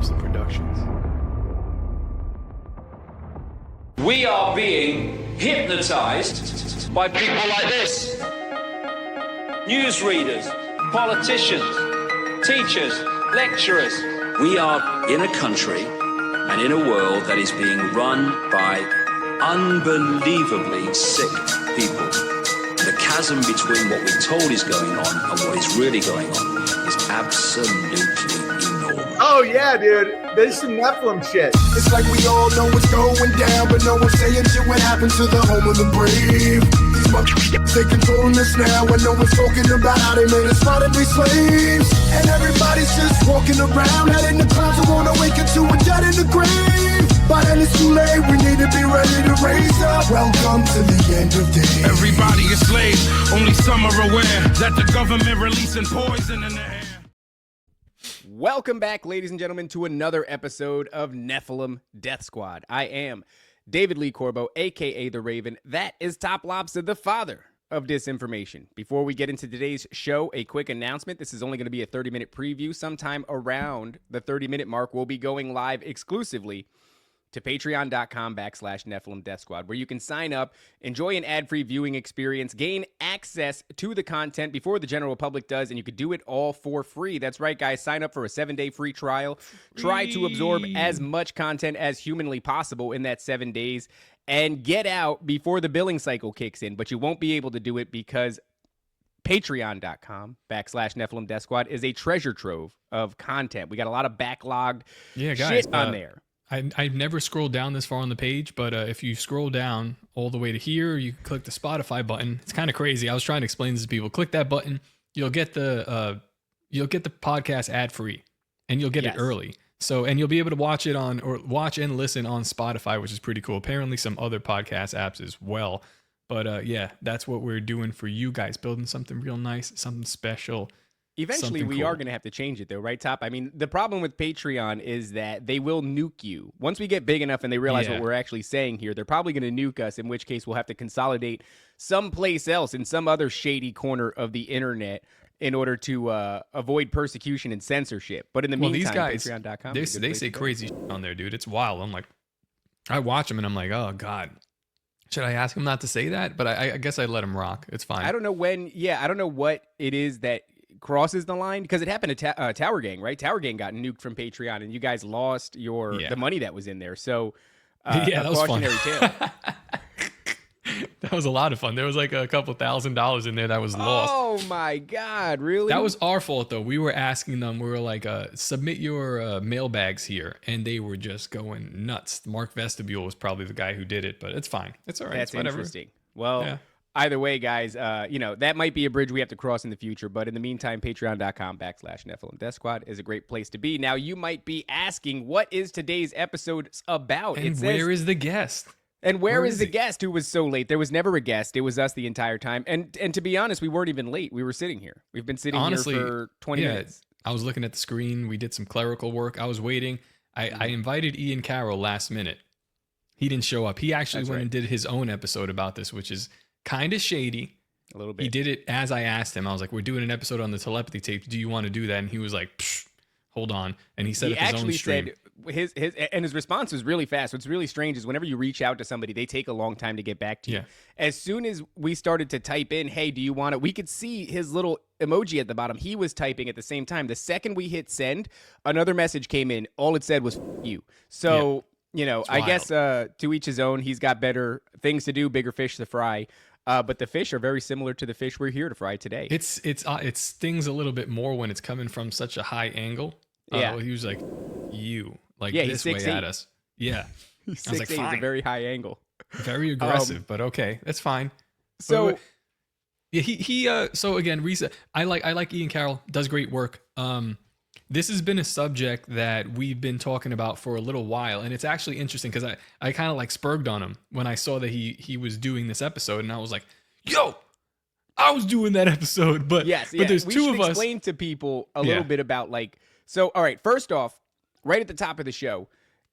TOPLOBSTA Productions. We are being hypnotized by people like this. Newsreaders, politicians, teachers, lecturers. We are in a country and in a world that is being run by unbelievably sick people. The chasm between what we're told is going on and what is really going on is absolutely enormous. Oh yeah, dude. There's some Nephilim shit. It's like we all know what's going down, but no one's saying shit what happened to the home of the brave. These motherfuckers, they controlling us now, and no one's talking about how they made us fight and be slaves. And everybody's just walking around, head in the clouds, who won't awaken to a dead in the grave. But then it's too late, we need to be ready to raise up. Welcome to the end of days. Everybody is slaves, only some are aware that the government releasing poison in the air. Welcome back, ladies and gentlemen, to another episode of Nephilim Death Squad. I am David Lee Corbo, a.k.a. The Raven. That is TOPLOBSTA, the father of disinformation. Before we get into today's show, a quick announcement. This is only going to be a 30-minute preview. Sometime around the 30-minute mark, we'll be going live exclusively to patreon.com/NephilimDeathSquad, where you can sign up, enjoy an ad-free viewing experience, gain access to the content before the general public does, and you could do it all for free. That's right, guys. Sign up for a 7-day free trial. Try to absorb as much content as humanly possible in that 7 days and get out before the billing cycle kicks in, but you won't be able to do it because patreon.com/NephilimDeathSquad is a treasure trove of content. We got a lot of backlogged shit on there. I've never scrolled down this far on the page, but if you scroll down all the way to here, you click the Spotify button. It's kind of crazy. I was trying to explain this to people. Click that button. You'll get the podcast ad free, and you'll get it early. So, and you'll be able to watch and listen on Spotify, which is pretty cool. Apparently, some other podcast apps as well. But yeah, that's what we're doing for you guys, building something real nice, something special. Eventually, we are going to have to change it, though, right, Top? I mean, the problem with Patreon is that they will nuke you. Once we get big enough and they realize what we're actually saying here, they're probably going to nuke us, in which case we'll have to consolidate someplace else in some other shady corner of the internet in order to avoid persecution and censorship. But in the meantime, these guys, patreon.com. They say crazy shit on there, dude. It's wild. I'm like, I watch them and I'm like, oh, God. Should I ask him not to say that? But I guess I'd let him rock. It's fine. I don't know when. Yeah, I don't know what it is that crosses the line, because it happened to Tower Gang, right? Tower Gang got nuked from Patreon, and you guys lost the money that was in there. So, that was cautionary tale. That was a lot of fun. There was like a couple $1,000s in there that was lost. Oh my God, really? That was our fault, though. We were asking them. We were like, submit your mailbags here, and they were just going nuts. Mark Vestibule was probably the guy who did it, but it's fine. It's all right. That's it's whatever. Interesting. Well. Either way, guys, that might be a bridge we have to cross in the future. But in the meantime, patreon.com/NephilimDeathSquad is a great place to be. Now, you might be asking, what is today's episode about? And where is the guest? And where is the guest who was so late? There was never a guest. It was us the entire time. And to be honest, we weren't even late. We were sitting here. We've been sitting here for 20 minutes. I was looking at the screen. We did some clerical work. I was waiting. I invited Ian Carroll last minute. He didn't show up. He actually went and did his own episode about this, which is kind of shady. A little bit. He did it as I asked him. I was like, we're doing an episode on the Telepathy Tapes. Do you want to do that? And he was like, psh, hold on. And he set up his own stream. His response was really fast. What's really strange is whenever you reach out to somebody, they take a long time to get back to you. As soon as we started to type in, hey, do you want it? We could see his little emoji at the bottom. He was typing at the same time. The second we hit send, another message came in. All it said was, you. So, I guess to each his own. He's got better things to do, bigger fish to fry. But the fish are very similar to the fish we're here to fry today. It stings a little bit more when it's coming from such a high angle. He was like, this way at us. Yeah. He's I was like, fine. It's a very high angle. Very aggressive, but okay, that's fine. So so again, Risa, I like Ian Carroll, does great work. This has been a subject that we've been talking about for a little while, and it's actually interesting because I kind of like spurged on him when I saw that he was doing this episode, and I was like, yo, I was doing that episode, but there's two of us. Explain to people a little bit about all right, first off, right at the top of the show,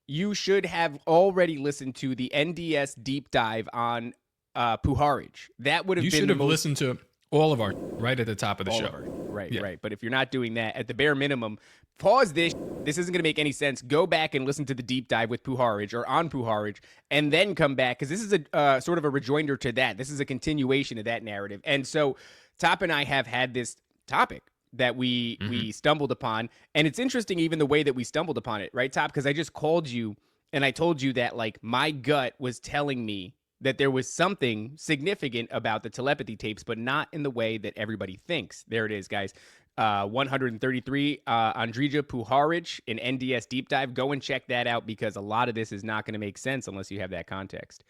you should have already listened to the NDS deep dive on Puharich. That would have been listened to all of our right at the top of the show. Right. But if you're not doing that, at the bare minimum, pause this. This isn't going to make any sense. Go back and listen to the deep dive with Puharich or on Puharich, and then come back, because this is a sort of a rejoinder to that. This is a continuation of that narrative. And so Top and I have had this topic that we stumbled upon, and it's interesting even the way that we stumbled upon it, right, Top? Because I just called you and I told you that, like, my gut was telling me that there was something significant about the telepathy tapes, but not in the way that everybody thinks. There it is, guys. 133, Andrija Puharich, an NDS deep dive. Go and check that out, because a lot of this is not going to make sense unless you have that context.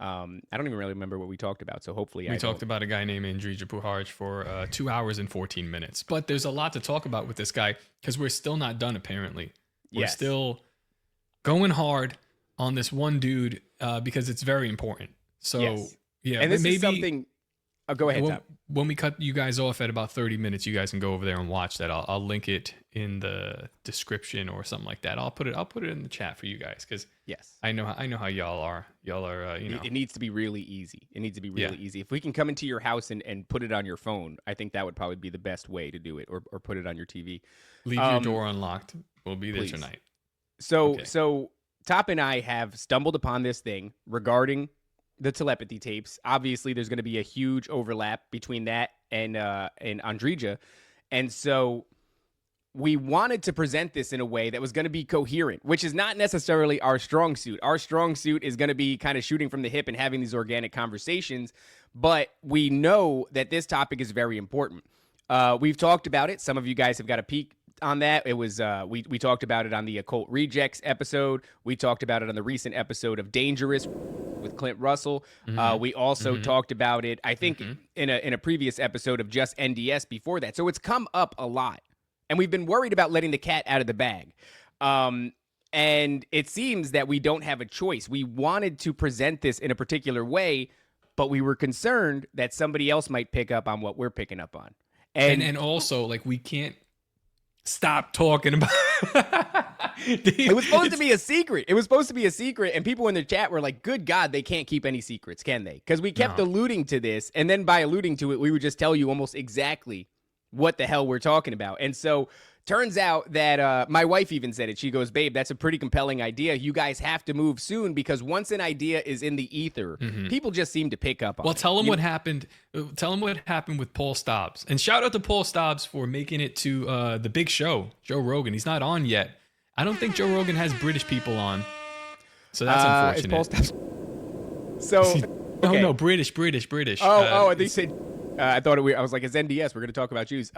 I don't even really remember what we talked about, so hopefully we talked about a guy named Andrija Puharich for 2 hours and 14 minutes. But there's a lot to talk about with this guy, because we're still not done, apparently. We're still going hard on this one dude, because it's very important. So, yeah. And this maybe is something... Oh, go ahead, Top. When we cut you guys off at about 30 minutes, you guys can go over there and watch that. I'll link it in the description or something like that. I'll put it in the chat for you guys, because I know how y'all are. Y'all are It needs to be really easy. It needs to be really easy. If we can come into your house and put it on your phone, I think that would probably be the best way to do it, or put it on your TV. Leave your door unlocked. We'll be there tonight. So Top and I have stumbled upon this thing regarding the telepathy tapes. Obviously, there's going to be a huge overlap between that and Andrija. And so we wanted to present this in a way that was going to be coherent, which is not necessarily our strong suit. Our strong suit is going to be kind of shooting from the hip and having these organic conversations. But we know that this topic is very important. We've talked about it. Some of you guys have got a peek on that. It was we talked about it on the Occult Rejects episode. We talked about it on the recent episode of Dangerous with Clint Russell. We also talked about it, I think, in a previous episode of Just NDS before that. So it's come up a lot, and we've been worried about letting the cat out of the bag. And it seems that we don't have a choice. We wanted to present this in a particular way, but we were concerned that somebody else might pick up on what we're picking up on. And also, like, we can't stop talking about it was supposed to be a secret. It was supposed to be a secret, and people in the chat were like, good God, they can't keep any secrets, can they? Because we kept alluding to this, and then by alluding to it, we would just tell you almost exactly what the hell we're talking about. And so turns out that my wife even said it. She goes, babe, that's a pretty compelling idea. You guys have to move soon, because once an idea is in the ether, people just seem to pick up on it. Well, tell them what happened. Tell them what happened with Paul Stobbs. And shout out to Paul Stobbs for making it to the big show, Joe Rogan. He's not on yet. I don't think Joe Rogan has British people on. So that's unfortunate. Is Paul Stobbs? So, okay. No, British. I think said. I thought I was like, it's NDS. We're going to talk about Jews.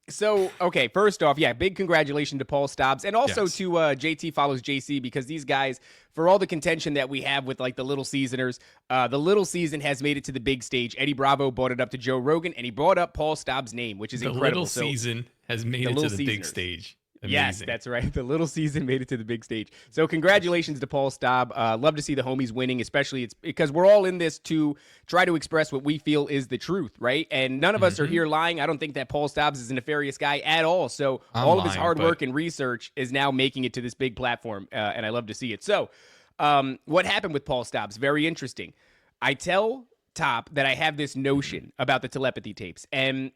So, okay, first off, big congratulations to Paul Stobbs, and also to JT Follows JC, because these guys, for all the contention that we have with, like, the Little Seasoners, the Little Season has made it to the big stage. Eddie Bravo brought it up to Joe Rogan, and he brought up Paul Stobbs' name, which is incredible. The Little Season has made it to the big stage. Amazing. Yes, that's right. The Little Season made it to the big stage. So congratulations to Paul Stobb. Love to see the homies winning, especially it's because we're all in this to try to express what we feel is the truth, right? And none of us are here lying. I don't think that Paul Stobbs is a nefarious guy at all. So all of his hard work and research is now making it to this big platform, and I love to see it. So what happened with Paul Stobbs? Very interesting. I tell Top that I have this notion about the telepathy tapes, and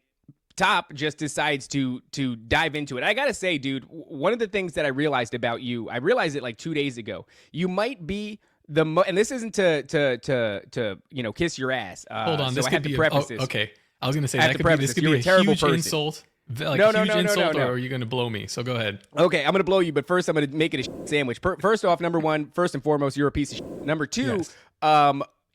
Top just decides to dive into it. I gotta say, dude, one of the things that I realized about you, I realized it like 2 days ago. You might be and this isn't to kiss your ass. Hold on, so this I could have be to preface this. Okay, I was gonna say this could be a terrible huge person. insult. Like no, a huge insult, no. or are you gonna blow me? So go ahead. Okay, I'm gonna blow you, but first I'm gonna make it a sandwich. First off, number one, first and foremost, you're a piece of shit. Number two,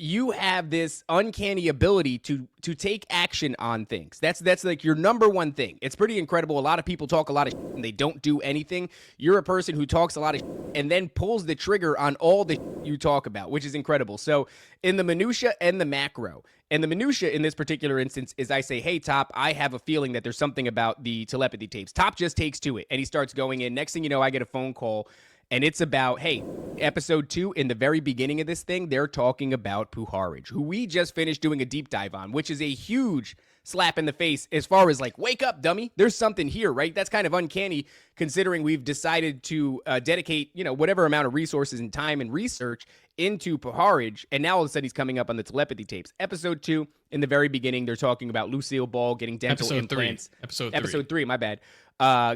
you have this uncanny ability to take action on things. That's like your number one thing. It's pretty incredible. A lot of people talk a lot of shit and they don't do anything. You're a person who talks a lot of shit and then pulls the trigger on all the shit you talk about, which is incredible. So in the minutia and the macro, and the minutia in this particular instance is I say, hey, Top, I have a feeling that there's something about the telepathy tapes. Top just takes to it and he starts going in. Next thing you know, I get a phone call. And it's about, hey, episode 2, in the very beginning of this thing, they're talking about Puharich, who we just finished doing a deep dive on, which is a huge slap in the face as far as like, wake up, dummy. There's something here, right? That's kind of uncanny considering we've decided to dedicate, whatever amount of resources and time and research into Puharich, and now all of a sudden he's coming up on the telepathy tapes. Episode 2, in the very beginning, they're talking about Lucille Ball getting dental implants. Episode 3, my bad.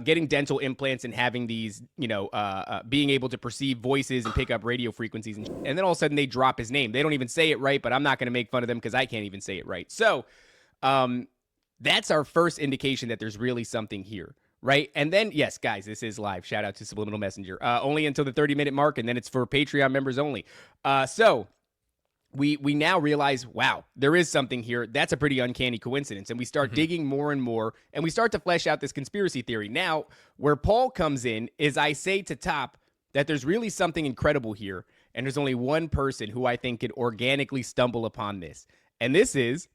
Getting dental implants and having these, being able to perceive voices and pick up radio frequencies. And then all of a sudden they drop his name. They don't even say it right, but I'm not going to make fun of them because I can't even say it right. So that's our first indication that there's really something here, right? And then, yes, guys, this is live. Shout out to Subliminal Messenger. Only until the 30-minute mark, and then it's for Patreon members only. So we now realize, wow, there is something here. That's a pretty uncanny coincidence. And we start digging more and more, and we start to flesh out this conspiracy theory. Now, where Paul comes in is I say to Top that there's really something incredible here, and there's only one person who I think could organically stumble upon this. And this is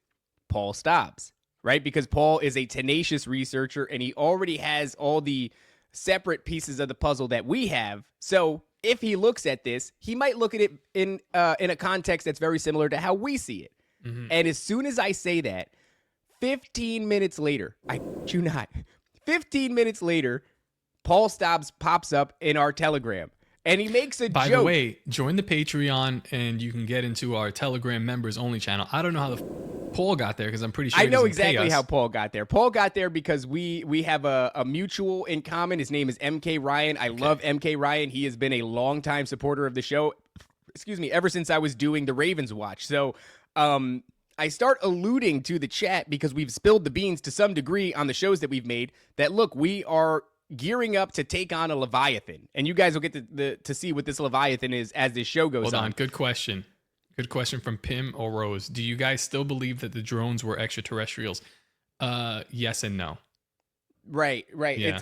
Paul Stobbs, right? Because Paul is a tenacious researcher, and he already has all the separate pieces of the puzzle that we have. So if he looks at this, he might look at it in a context that's very similar to how we see it. And as soon as I say that, 15 minutes later, I do not, 15 minutes later, Paul Stobbs pops up in our Telegram. And he makes a joke. By the way, join the Patreon and you can get into our Telegram members only channel. I don't know how Paul got there because I'm pretty sure I know exactly how Paul got there. Paul got there because we have a mutual in common. His name is MK Ryan. I love MK Ryan. He has been a longtime supporter of the show. Excuse me, ever since I was doing the Ravens Watch. So I start alluding to the chat because we've spilled the beans to some degree on the shows that we've made that, look, we are gearing up to take on a Leviathan. And you guys will get to see what this Leviathan is as this show goes on. Hold on. Good question. Good question from Pim or Rose. Do you guys still believe that the drones were extraterrestrials? Yes and no. Right. Yeah.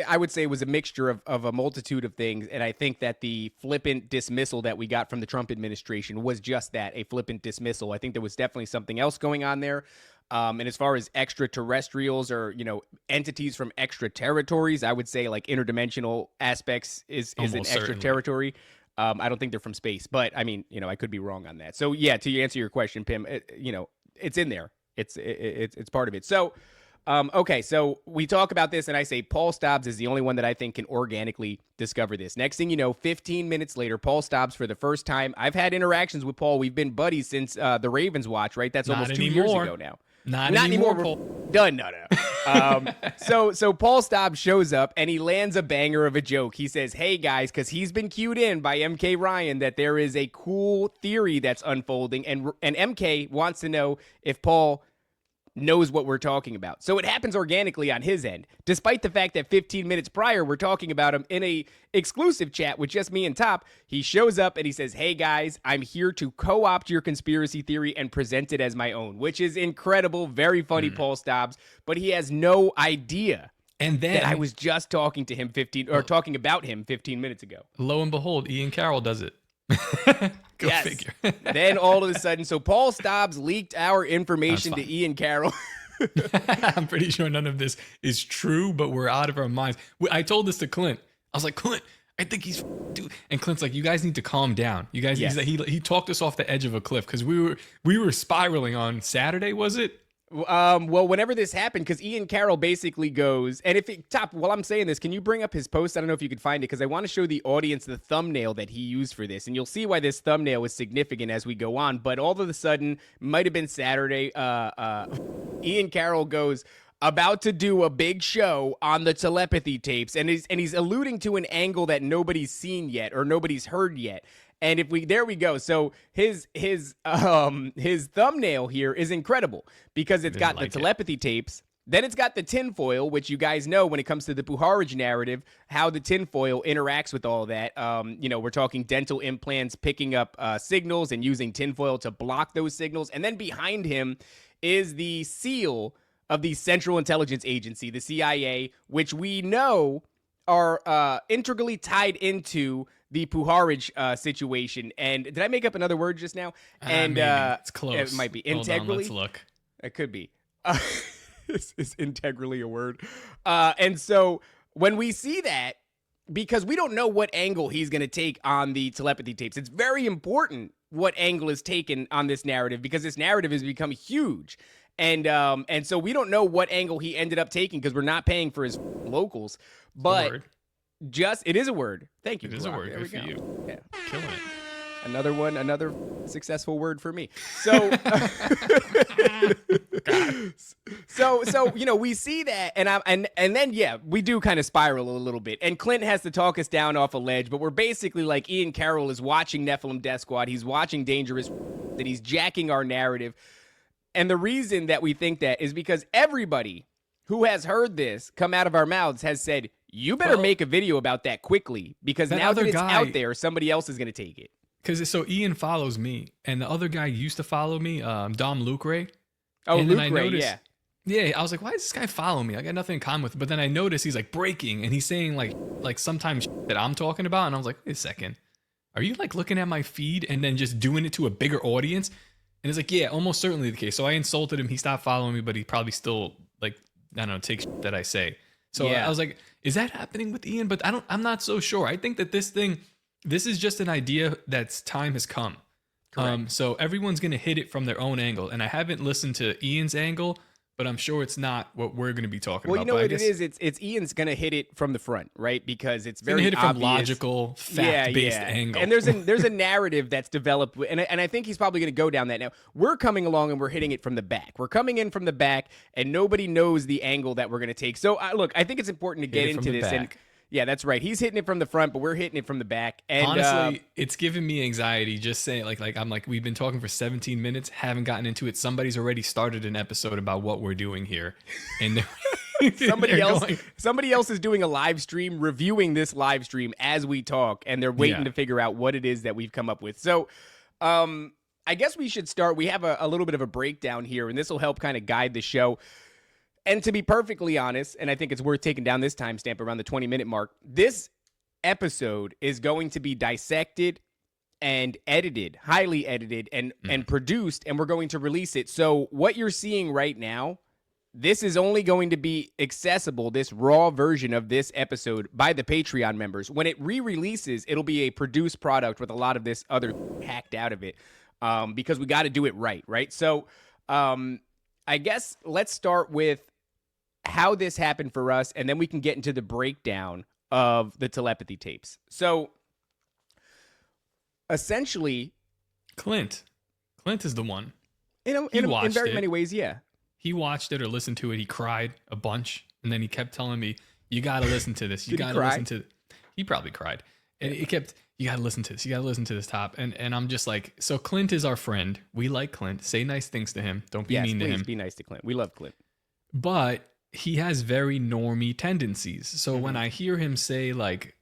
I would say it was a mixture of a multitude of things, and I think that the flippant dismissal that we got from the Trump administration was just that, a flippant dismissal. I think there was definitely something else going on there. And as far as extraterrestrials or, entities from extra territories, I would say like interdimensional aspects is an extra territory. I don't think they're from space, but I mean, I could be wrong on that. So yeah, to answer your question, Pim, it's in there. It's part of it. So, okay. So we talk about this and I say Paul Stobbs is the only one that I think can organically discover this. Next thing you know, 15 minutes later, Paul Stobbs for the first time. I've had interactions with Paul. We've been buddies since the Ravens Watch, right? That's almost 2 years ago now. Not anymore. Paul. Done. No. So Paul Stobbs shows up and he lands a banger of a joke. He says, hey guys, because he's been cued in by MK Ryan that there is a cool theory that's unfolding, and MK wants to know if Paul knows what we're talking about. So it happens organically on his end, despite the fact that 15 minutes prior, we're talking about him in a exclusive chat with just me and Top. He shows up and he says, hey guys, I'm here to co-opt your conspiracy theory and present it as my own, which is incredible. Very funny, Paul Stobbs, but he has no idea. And then that I was just talking to him talking about him 15 minutes ago. Lo and behold, Ian Carroll does it. Go figure. Then all of a sudden, so Paul Stobbs leaked our information to Ian Carroll. I'm pretty sure none of this is true, but we're out of our minds. I told this to Clint. I was like, Clint, I think he's dude. And Clint's like, you guys need to calm down. You guys, he talked us off the edge of a cliff because we were spiraling on Saturday, was it? Well, whenever this happened, because Ian Carroll basically goes, and while I'm saying this, can you bring up his post? I don't know if you could find it, because I want to show the audience the thumbnail that he used for this, and you'll see why this thumbnail is significant as we go on. But all of a sudden, might have been Saturday, Ian Carroll goes, about to do a big show on the telepathy tapes, and he's alluding to an angle that nobody's seen yet or nobody's heard yet. And there we go. So his thumbnail here is incredible because it's got the telepathy tapes. Then it's got the tinfoil, which you guys know when it comes to the Puharich narrative, how the tinfoil interacts with all that. We're talking dental implants picking up signals and using tinfoil to block those signals. And then behind him is the seal of the Central Intelligence Agency, the CIA, which we know are integrally tied into the Puharich situation. And did I make up another word just now? And maybe. It's close. It might be integrally. Hold on, let's look. It could be. Is integrally a word? And so when we see that, because we don't know what angle he's going to take on the telepathy tapes, it's very important what angle is taken on this narrative because this narrative has become huge. And so we don't know what angle he ended up taking because we're not paying for his locals. But it is a word. Thank you. It is a word. Good for you. Yeah. Killing it. Another successful word for me. So, so we see that, and then we do kind of spiral a little bit, and Clint has to talk us down off a ledge, but we're basically like Ian Carroll is watching NephilimDeathSquad, he's watching Dangerous, that he's jacking our narrative, and the reason that we think that is because everybody who has heard this come out of our mouths has said, you better make a video about that quickly, because now that it's out there, somebody else is going to take it. Because so Ian follows me, and the other guy used to follow me, Dom Lucre. Oh, and Lucre, yeah. Yeah, I was like, why does this guy follow me? I got nothing in common with him. But then I noticed he's like breaking, and he's saying like sometimes that I'm talking about, and I was like, wait a second, are you like looking at my feed and then just doing it to a bigger audience? And it's like, yeah, almost certainly the case. So I insulted him. He stopped following me, but he probably still like, I don't know, takes that I say. So I was like, is that happening with Ian? But I'm not so sure. I think that this is just an idea that's time has come. So everyone's going to hit it from their own angle. And I haven't listened to Ian's angle, but I'm sure it's not what we're going to be talking about. Well, you know what it is? It's Ian's going to hit it from the front, right? Because it's very hit it obvious. from logical, fact-based angle. And there's a narrative that's developed, and I think he's probably going to go down that now. We're coming along and we're hitting it from the back. We're coming in from the back, and nobody knows the angle that we're going to take. So, look, I think it's important to get into this. And yeah, that's right. He's hitting it from the front, but we're hitting it from the back. And honestly, it's giving me anxiety just saying like I'm like, we've been talking for 17 minutes, haven't gotten into it. Somebody's already started an episode about what we're doing here. And somebody else is doing a live stream, reviewing this live stream as we talk, and they're waiting to figure out what it is that we've come up with. So I guess we should start. We have a little bit of a breakdown here, and this will help kind of guide the show. And to be perfectly honest, and I think it's worth taking down this timestamp around the 20-minute mark, this episode is going to be dissected and edited, highly edited, and produced, and we're going to release it. So what you're seeing right now, this is only going to be accessible, this raw version of this episode, by the Patreon members. When it re-releases, it'll be a produced product with a lot of this other hacked out of it, because we got to do it right? So I guess let's start with how this happened for us, and then we can get into the breakdown of the telepathy tapes. So, essentially, Clint is the one. In very many ways, yeah. He watched it or listened to it. He cried a bunch, and then he kept telling me, "You got to listen to this. You got to listen to." He probably cried, and he kept, "You got to listen to this. You got to listen to this top." And I'm just like, so Clint is our friend. We like Clint. Say nice things to him. Don't be mean to him. Yes, please be nice to Clint. We love Clint. But he has very normie tendencies. So when I hear him say like,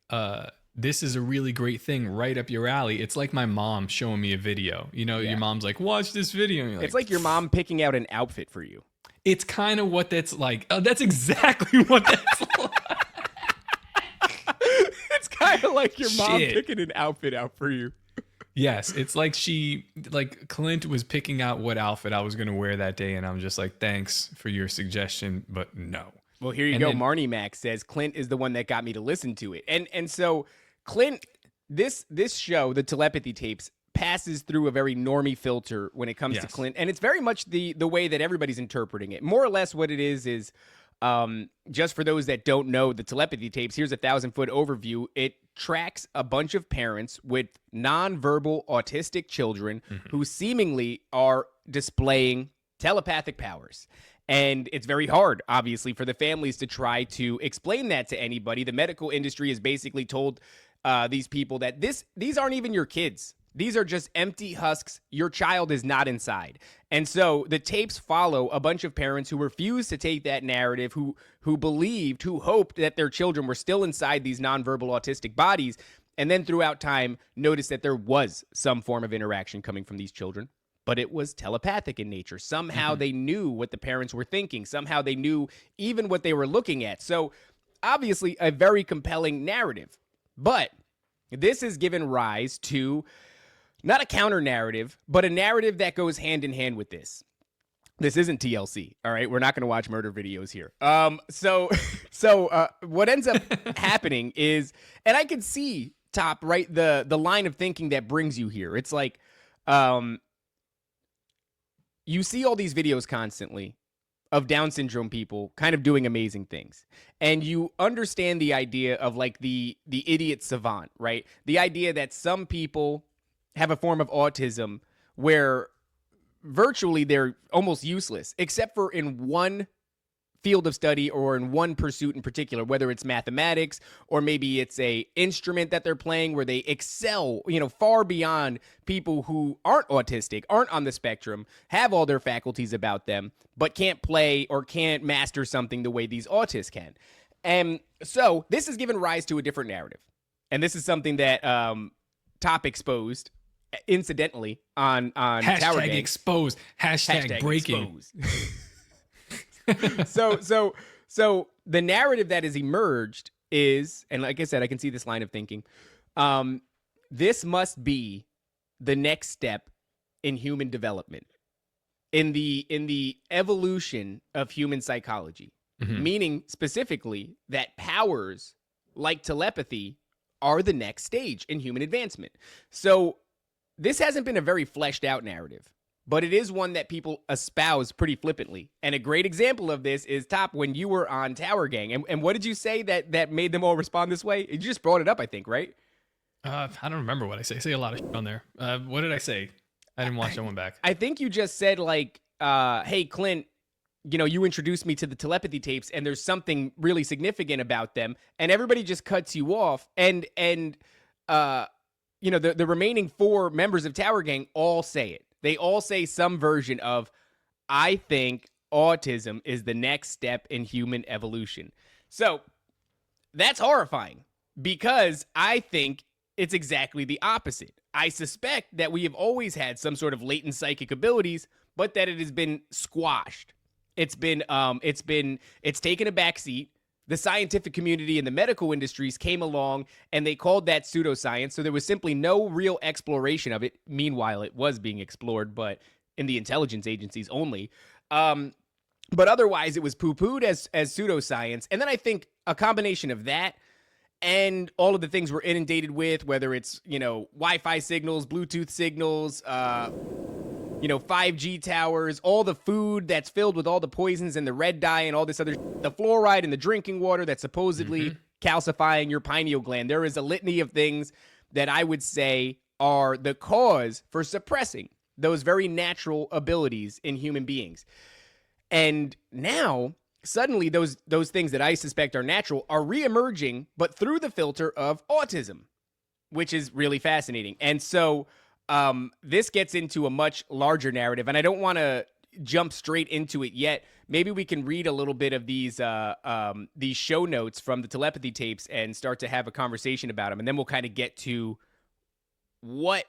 this is a really great thing right up your alley, it's like my mom showing me a video. You know, your mom's like, watch this video. And you're it's like your mom picking out an outfit for you. It's kind of what that's like. That's exactly what that's like. It's kind of like your mom picking an outfit out for you. Yes, it's like Clint was picking out what outfit I was going to wear that day, and I'm just like, thanks for your suggestion, but no. Well, here you go. Marnie Mac says Clint is the one that got me to listen to it. And so Clint, this show, the Telepathy Tapes, passes through a very normie filter when it comes to Clint, and it's very much the way that everybody's interpreting it. More or less what it is just for those that don't know the Telepathy Tapes, here's a 1,000-foot overview. It tracks a bunch of parents with nonverbal autistic children who seemingly are displaying telepathic powers. And it's very hard, obviously, for the families to try to explain that to anybody. The medical industry has basically told these people that these aren't even your kids. These are just empty husks. Your child is not inside. And so the tapes follow a bunch of parents who refused to take that narrative, who hoped that their children were still inside these nonverbal autistic bodies, and then throughout time noticed that there was some form of interaction coming from these children, but it was telepathic in nature. Somehow they knew what the parents were thinking. Somehow they knew even what they were looking at. So obviously a very compelling narrative. But this has given rise to not a counter narrative, but a narrative that goes hand in hand with this. This isn't TLC, all right? We're not going to watch murder videos here. So what ends up happening is, and I can see, Top, right, the line of thinking that brings you here. It's like, you see all these videos constantly of Down syndrome people kind of doing amazing things. And you understand the idea of like the idiot savant, right? The idea that some people have a form of autism where virtually they're almost useless, except for in one field of study or in one pursuit in particular, whether it's mathematics or maybe it's a instrument that they're playing where they excel, far beyond people who aren't autistic, aren't on the spectrum, have all their faculties about them, but can't play or can't master something the way these autists can. And so this has given rise to a different narrative. And this is something that Top exposed incidentally on Tower Hashtag Gang. exposed. Hashtag breaking. Exposed. So the narrative that has emerged is, and like I said, I can see this line of thinking. This must be the next step in human development, in the evolution of human psychology, meaning specifically that powers like telepathy are the next stage in human advancement. So this hasn't been a very fleshed out narrative, but it is one that people espouse pretty flippantly. And a great example of this is, Top, when you were on Tower Gang. And what did you say that made them all respond this way? You just brought it up, I think, right? I don't remember what I say. I say a lot of shit on there. What did I say? I didn't watch that one back. I think you just said, like, hey, Clint, you introduced me to the telepathy tapes, and there's something really significant about them. And everybody just cuts you off. And the remaining 4 members of Tower Gang all say it. They all say some version of, I think autism is the next step in human evolution. So that's horrifying because I think it's exactly the opposite. I suspect that we have always had some sort of latent psychic abilities, but that it has been squashed. It's taken a backseat. The scientific community and the medical industries came along and they called that pseudoscience. So there was simply no real exploration of it. Meanwhile, it was being explored, but in the intelligence agencies only. But otherwise, it was poo-pooed as pseudoscience. And then I think a combination of that and all of the things we're inundated with, whether it's, Wi-Fi signals, Bluetooth signals, 5G towers, all the food that's filled with all the poisons and the red dye and all this other, the fluoride in the drinking water that's supposedly calcifying your pineal gland. There is a litany of things that I would say are the cause for suppressing those very natural abilities in human beings. And now, suddenly, those things that I suspect are natural are reemerging, but through the filter of autism, which is really fascinating. And so this gets into a much larger narrative, and I don't want to jump straight into it yet. Maybe we can read a little bit of these show notes from the telepathy tapes and start to have a conversation about them, and then we'll kind of get to what,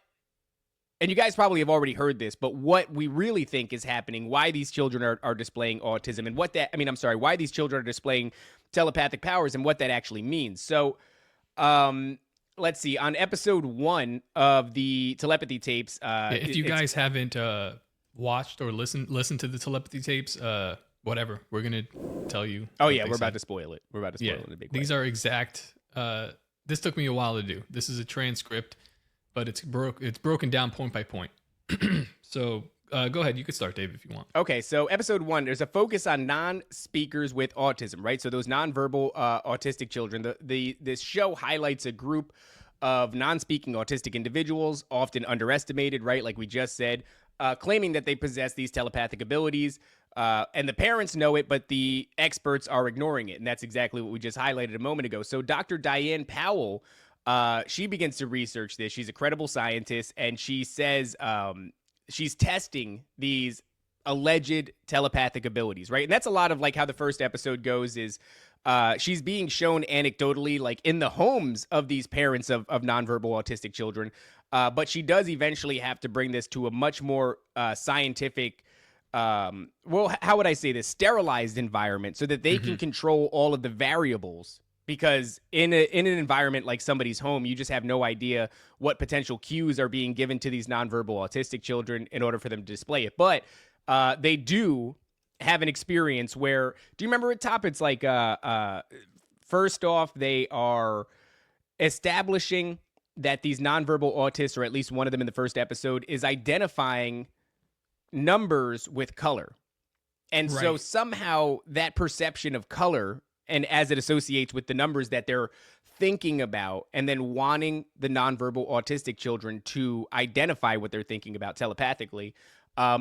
and you guys probably have already heard this, but what we really think is happening, why these children are displaying autism, and why these children are displaying telepathic powers and what that actually means. So, let's see, on episode 1 of the telepathy tapes. If you guys haven't watched or listened to the telepathy tapes, whatever, we're going to tell you. Oh, yeah, we're about to spoil it. We're about to spoil it in a big way. These are exact. This took me a while to do. This is a transcript, but it's broken down point by point. So go ahead. You could start, Dave, if you want. Okay, so episode 1, there's a focus on non-speakers with autism, right? So those nonverbal autistic children. This show highlights a group of non-speaking autistic individuals, often underestimated, right? Like we just said, claiming that they possess these telepathic abilities. And the parents know it, but the experts are ignoring it. And that's exactly what we just highlighted a moment ago. So Dr. Diane Powell, she begins to research this. She's a credible scientist, and she says she's testing these alleged telepathic abilities, right? And that's a lot of like how the first episode goes is she's being shown anecdotally, like in the homes of these parents of nonverbal autistic children. But she does eventually have to bring this to a much more scientific, how would I say this? Sterilized environment so that they can control all of the variables. Because in an environment like somebody's home, you just have no idea what potential cues are being given to these nonverbal autistic children in order for them to display it. But they do have an experience where, do you remember at Top? It's like, first off, they are establishing that these nonverbal autists, or at least one of them in the first episode, is identifying numbers with color. And so Right. somehow that perception of color, and as it associates with the numbers that they're thinking about, and then wanting the nonverbal autistic children to identify what they're thinking about telepathically,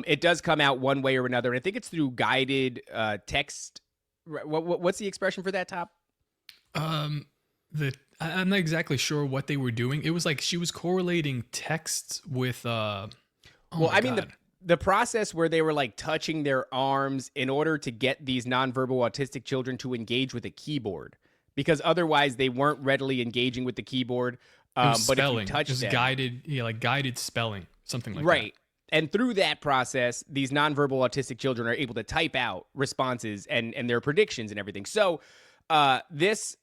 it does come out one way or another. And I think it's through guided text. What's the expression for that, Top? I'm not exactly sure what they were doing. It was like she was correlating texts with The process where they were like touching their arms in order to get these nonverbal autistic children to engage with a keyboard, because otherwise they weren't readily engaging with the keyboard. But spelling. if you touch just them, guided spelling, something like right. And through that process, these nonverbal autistic children are able to type out responses and their predictions and everything. So this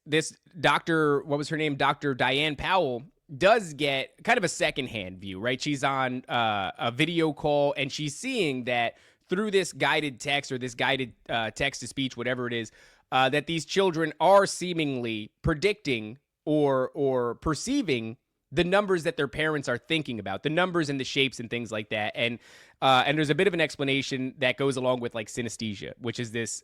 doctor, what was her name? Dr. Diane Powell, does get kind of a secondhand view, right? She's on a video call, and she's seeing that through this guided text or this guided text to speech, whatever it is, that these children are seemingly predicting or perceiving the numbers that their parents are thinking about, the numbers and the shapes and things like that. And there's a bit of an explanation that goes along with like synesthesia, which is this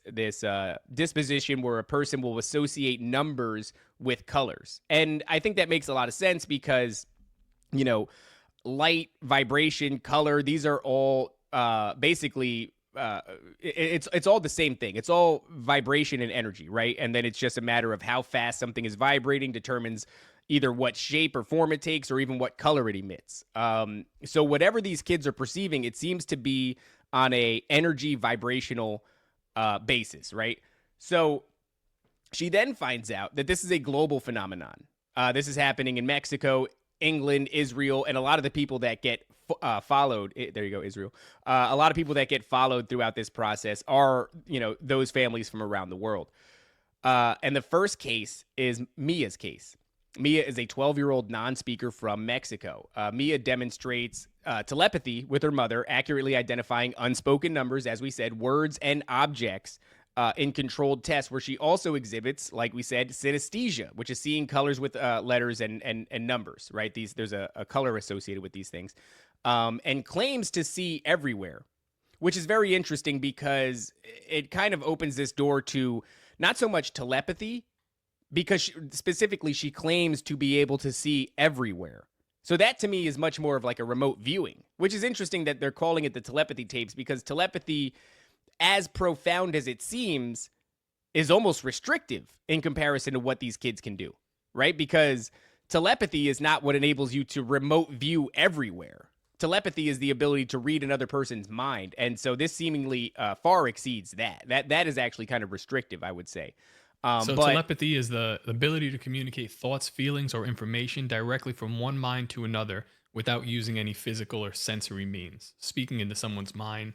disposition where a person will associate numbers with colors. And I think that makes a lot of sense because, you know, light, vibration, color, these are all basically it's all the same thing. It's all vibration and energy, right? And then it's just a matter of how fast something is vibrating determines either what shape or form it takes or even what color it emits. So whatever these kids are perceiving, it seems to be on a energy vibrational basis, right? So she then finds out that this is a global phenomenon. This is happening in Mexico, England, Israel, and a lot of the people that get followed. There you go, Israel. A lot of people that get followed throughout this process are, you know, those families from around the world. And the first case is Mia's case. Mia is a 12-year-old non-speaker from Mexico. Mia demonstrates telepathy with her mother, accurately identifying unspoken numbers, as we said, words and objects in controlled tests, where she also exhibits, like we said, synesthesia, which is seeing colors with letters and numbers, right? There's a color associated with these things, and claims to see everywhere, which is very interesting because it kind of opens this door to not so much telepathy, because specifically she claims to be able to see everywhere. So that to me is much more of like a remote viewing, which is interesting that they're calling it the telepathy tapes, because telepathy, as profound as it seems, is almost restrictive in comparison to what these kids can do, right? Because telepathy is not what enables you to remote view everywhere. Telepathy is the ability to read another person's mind. And so this seemingly far exceeds that. That is actually kind of restrictive, I would say. So telepathy is the ability to communicate thoughts, feelings, or information directly from one mind to another without using any physical or sensory means. Speaking into someone's mind,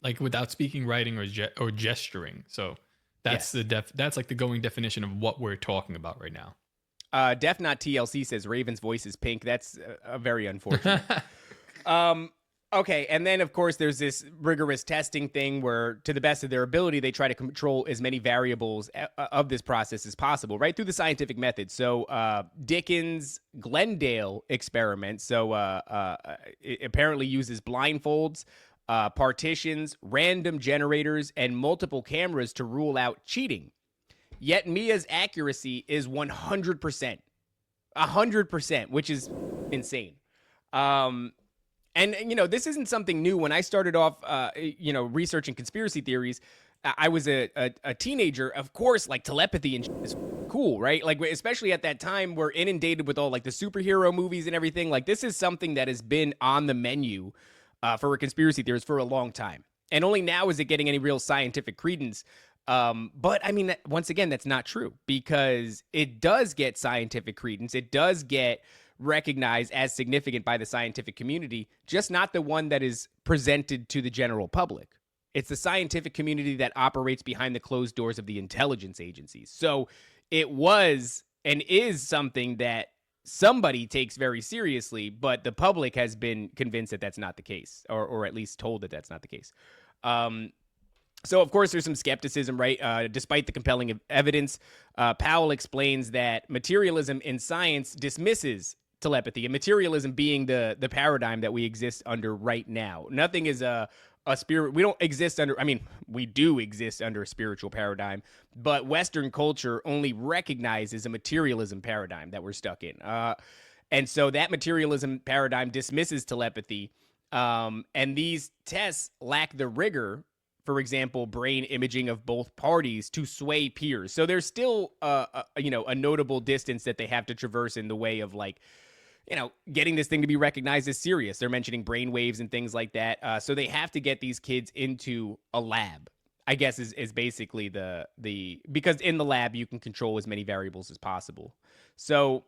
like without speaking, writing, or gesturing. So that's that's like the going definition of what we're talking about right now. Def Not TLC says Raven's voice is pink. That's very unfortunate. Okay, and then, of course, there's this rigorous testing thing where, to the best of their ability, they try to control as many variables of this process as possible, right, through the scientific method. So Dickens' Glendale experiment, it apparently uses blindfolds, partitions, random generators, and multiple cameras to rule out cheating. Yet Mia's accuracy is 100%. 100%, which is insane. And, you know, this isn't something new. When I started off, researching conspiracy theories, I was a teenager. Of course, like, telepathy and shit is cool, right? Like, especially at that time, we're inundated with all, like, the superhero movies and everything. Like, this is something that has been on the menu for conspiracy theories for a long time. And only now is it getting any real scientific credence. But, I mean, once again, that's not true, because it does get scientific credence. It does get recognized as significant by the scientific community, just not the one that is presented to the general public. It's the scientific community that operates behind the closed doors of the intelligence agencies. So it was and is something that somebody takes very seriously, but the public has been convinced that that's not the case, or at least told that that's not the case. So, of course, there's some skepticism, right? Despite the compelling evidence, Powell explains that materialism in science dismisses telepathy, and materialism being the paradigm that we exist under right now. Nothing is a spirit. We don't exist under, I mean, we do exist under a spiritual paradigm, but Western culture only recognizes a materialism paradigm that we're stuck in. And so that materialism paradigm dismisses telepathy. And these tests lack the rigor, for example, brain imaging of both parties to sway peers. So there's still a notable distance that they have to traverse in the way of, like, getting this thing to be recognized as serious. They're mentioning brain waves and things like that. So they have to get these kids into a lab, I guess is basically because in the lab you can control as many variables as possible. So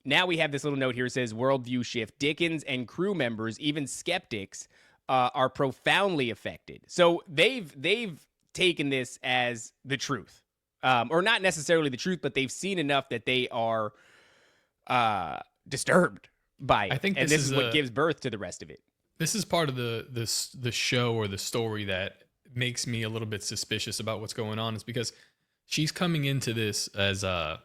now we have this little note here. It says worldview shift. Dickens and crew members, even skeptics, are profoundly affected. So they've taken this as the truth, or not necessarily the truth, but they've seen enough that they are disturbed by it. I think this is what gives birth to the rest of it. This is part of the show or the story that makes me a little bit suspicious about what's going on, is because she's coming into this as a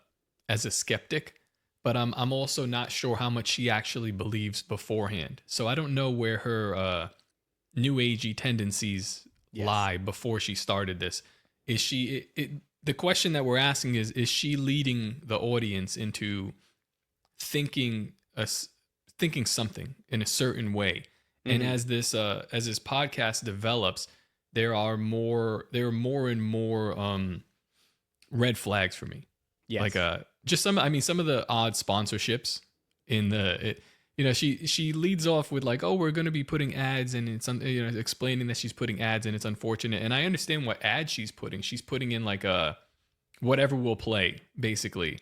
skeptic, but I'm also not sure how much she actually believes beforehand. So I don't know where her new agey tendencies lie before she started this. Is she the question that we're asking is she leading the audience into thinking something in a certain way? And as this podcast develops, there are more and more red flags for me. Yes. Like just some of the odd sponsorships in she leads off with like, oh, we're going to be putting ads, and it's explaining that she's putting ads, and it's unfortunate. And I understand what ad she's putting. She's putting in like whatever will play, basically.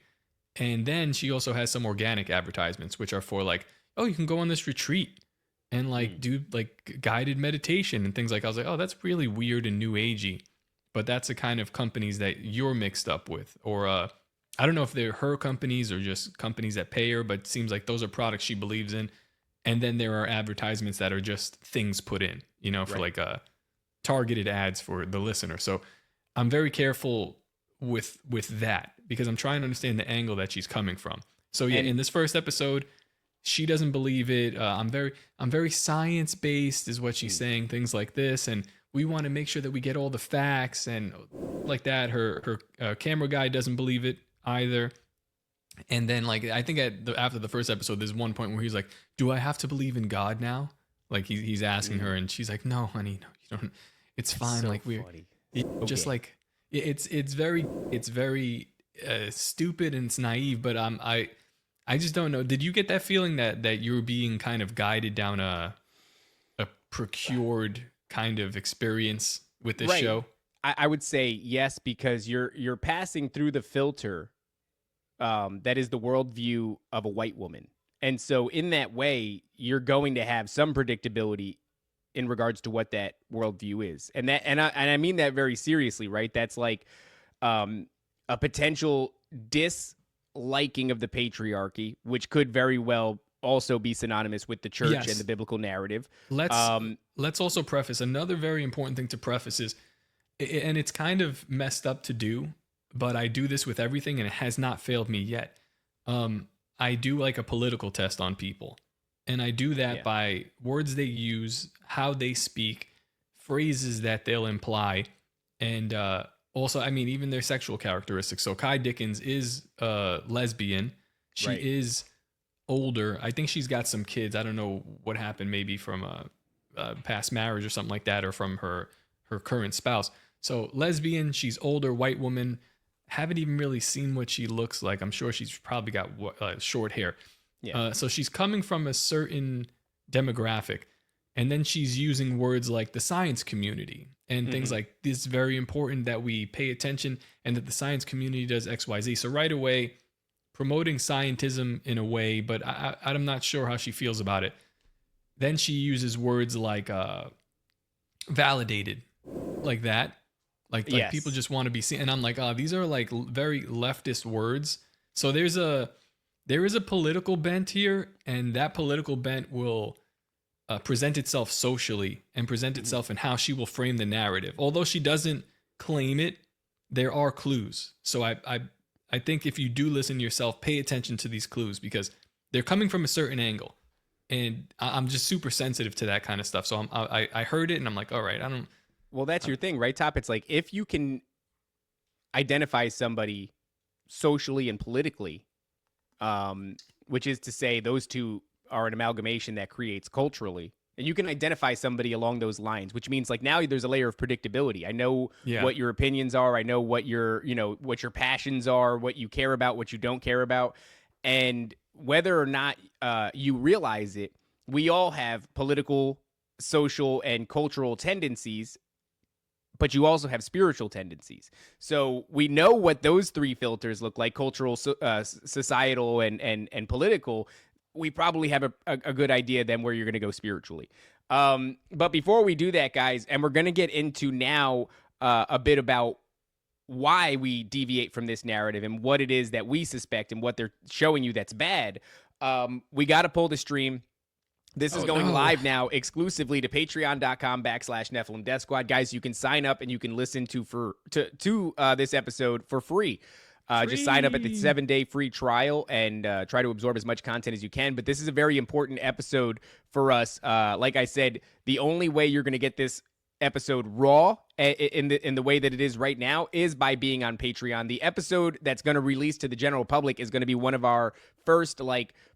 And then she also has some organic advertisements, which are for like, oh, you can go on this retreat and like do like guided meditation and things like. I was like, oh, that's really weird and new agey, but that's the kind of companies that you're mixed up with. Or I don't know if they're her companies or just companies that pay her, but it seems like those are products she believes in. And then there are advertisements that are just things put in, for like targeted ads for the listener. So I'm very careful with that, because I'm trying to understand the angle that she's coming from. So yeah, in this first episode, she doesn't believe it. I'm very science based, is what she's saying. Things like this, and we want to make sure that we get all the facts and like that. Her camera guy doesn't believe it either. And then like I think after the first episode, there's one point where he's like, "Do I have to believe in God now?" Like he's asking her, and she's like, "No, honey, no, you don't. It's fine." So like we're just like. It's very stupid and it's naive, but I just don't know. Did you get that feeling that you were being kind of guided down a procured kind of experience with this show? I would say yes, because you're passing through the filter that is the worldview of a white woman, and so in that way, you're going to have some predictability in regards to what that worldview is. And I mean that very seriously, right? That's like a potential disliking of the patriarchy, which could very well also be synonymous with the church and the biblical narrative. Let's also preface, another very important thing to preface is, and it's kind of messed up to do, but I do this with everything and it has not failed me yet. I do like a political test on people. And I do that by words they use, how they speak, phrases that they'll imply, and also, I mean, even their sexual characteristics. So Kai Dickens is lesbian. She is older. I think she's got some kids. I don't know what happened, maybe from a past marriage or something like that, or from her current spouse. So lesbian, she's older, white woman. Haven't even really seen what she looks like. I'm sure she's probably got short hair. Yeah. So she's coming from a certain demographic, and then she's using words like the science community and things like this. Is very important that we pay attention and that the science community does X, Y, Z. So right away, promoting scientism in a way, but I'm not sure how she feels about it. Then she uses words like validated, like that. Like people just want to be seen. And I'm like, these are like very leftist words. So there is a political bent here, and that political bent will present itself socially and present itself in how she will frame the narrative. Although she doesn't claim it, there are clues. So I think if you do listen yourself, pay attention to these clues, because they're coming from a certain angle, and I'm just super sensitive to that kind of stuff. So I heard it and I'm like, all right, I don't. Well, that's your thing, right, Top? It's like if you can identify somebody socially and politically, which is to say those two are an amalgamation that creates culturally, and you can identify somebody along those lines, which means like now there's a layer of predictability. I know what your opinions are. I know what your passions are, what you care about, what you don't care about. And whether or not you realize it, we all have political, social, and cultural tendencies, but you also have spiritual tendencies. So we know what those three filters look like: cultural, societal, and political. We probably have a good idea then where you're going to go spiritually. But before we do that, guys, and we're going to get into now a bit about why we deviate from this narrative and what it is that we suspect and what they're showing you that's bad, we got to pull the stream. This is going live now exclusively to patreon.com/NephilimDeathSquad. Guys, you can sign up and you can listen to this episode for free. Just sign up at the 7-day free trial and try to absorb as much content as you can. But this is a very important episode for us. Like I said, the only way you're going to get this episode raw in the way that it is right now is by being on Patreon. The episode that's going to release to the general public is going to be one of our first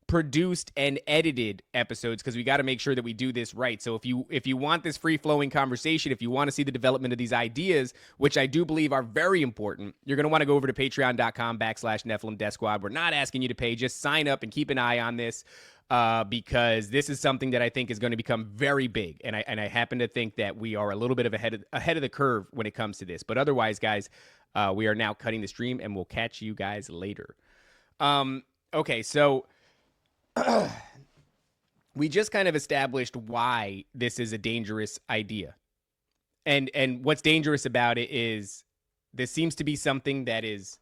produced and edited episodes, because we got to make sure that we do this right. So if you want this free flowing conversation, if you want to see the development of these ideas, which I do believe are very important, you're going to want to go over to patreon.com/NephilimDeathSquad. We're not asking you to pay, just sign up and keep an eye on this. Because this is something that I think is going to become very big, and I happen to think that we are a little bit of ahead of the curve when it comes to this. But otherwise, guys, we are now cutting the stream, and we'll catch you guys later. Okay, so we just kind of established why this is a dangerous idea, and what's dangerous about it is this seems to be something that is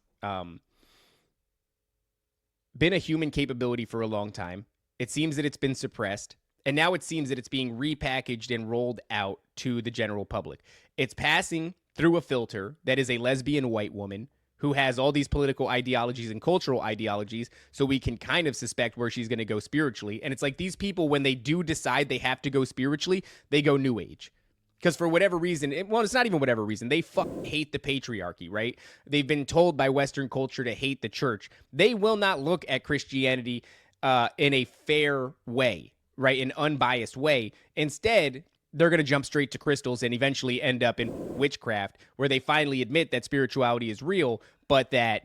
been a human capability for a long time. It seems that it's been suppressed, and now it seems that it's being repackaged and rolled out to the general public. It's passing through a filter that is a lesbian white woman who has all these political ideologies and cultural ideologies, so we can kind of suspect where she's going to go spiritually. And it's like these people, when they do decide they have to go spiritually, they go New Age. Because for whatever reason, it's not even whatever reason, they hate the patriarchy, right? They've been told by Western culture to hate the church. They will not look at Christianity in a fair way, right? An unbiased way. Instead, they're going to jump straight to crystals and eventually end up in witchcraft, where they finally admit that spirituality is real, but that,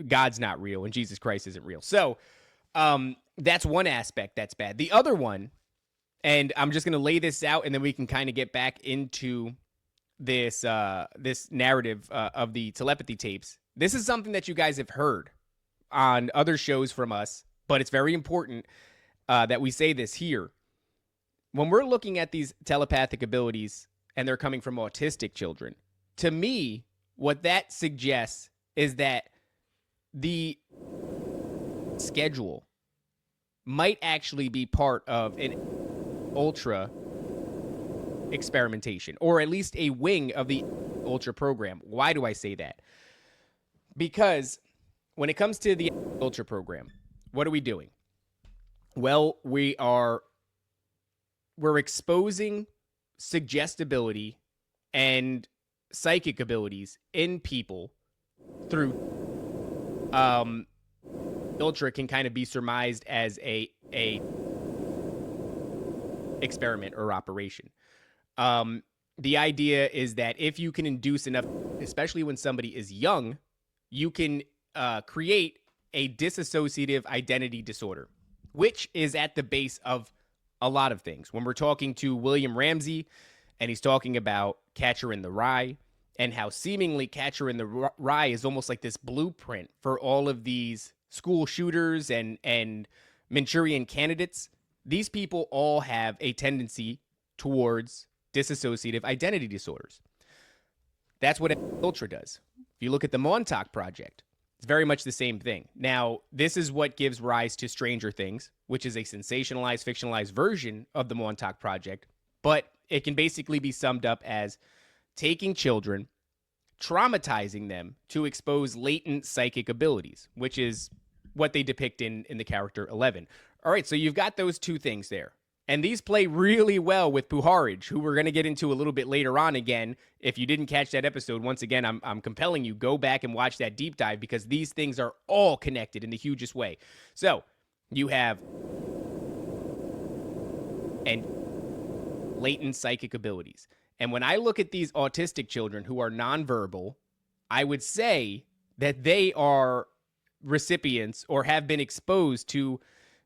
God's not real and Jesus Christ isn't real. So that's one aspect that's bad. The other one, and I'm just going to lay this out and then we can kind of get back into this this narrative of the telepathy tapes. This is something that you guys have heard on other shows from us, but it's very important that we say this here. When we're looking at these telepathic abilities and they're coming from autistic children, to me, what that suggests is that the schedule might actually be part of an ultra experimentation, or at least a wing of the ultra program. Why do I say that? Because when it comes to the ultra program, what are we doing? Well, we're exposing suggestibility and psychic abilities in people through ultra can kind of be surmised as a experiment or operation. The idea is that if you can induce enough, especially when somebody is young, you can create a dissociative identity disorder, which is at the base of a lot of things. When we're talking to William Ramsey, and he's talking about Catcher in the Rye, and how seemingly Catcher in the Rye is almost like this blueprint for all of these school shooters and Manchurian candidates, these people all have a tendency towards dissociative identity disorders. That's what Ultra does. If you look at the Montauk Project, it's very much the same thing. Now, this is what gives rise to Stranger Things, which is a sensationalized, fictionalized version of the Montauk Project, but it can basically be summed up as taking children, traumatizing them to expose latent psychic abilities, which is what they depict in the character 11. All right, so you've got those two things there. And these play really well with Puharich, who we're going to get into a little bit later on again. If you didn't catch that episode, once again, I'm compelling you, go back and watch that deep dive because these things are all connected in the hugest way. So you have and latent psychic abilities. And when I look at these autistic children who are nonverbal, I would say that they are recipients or have been exposed to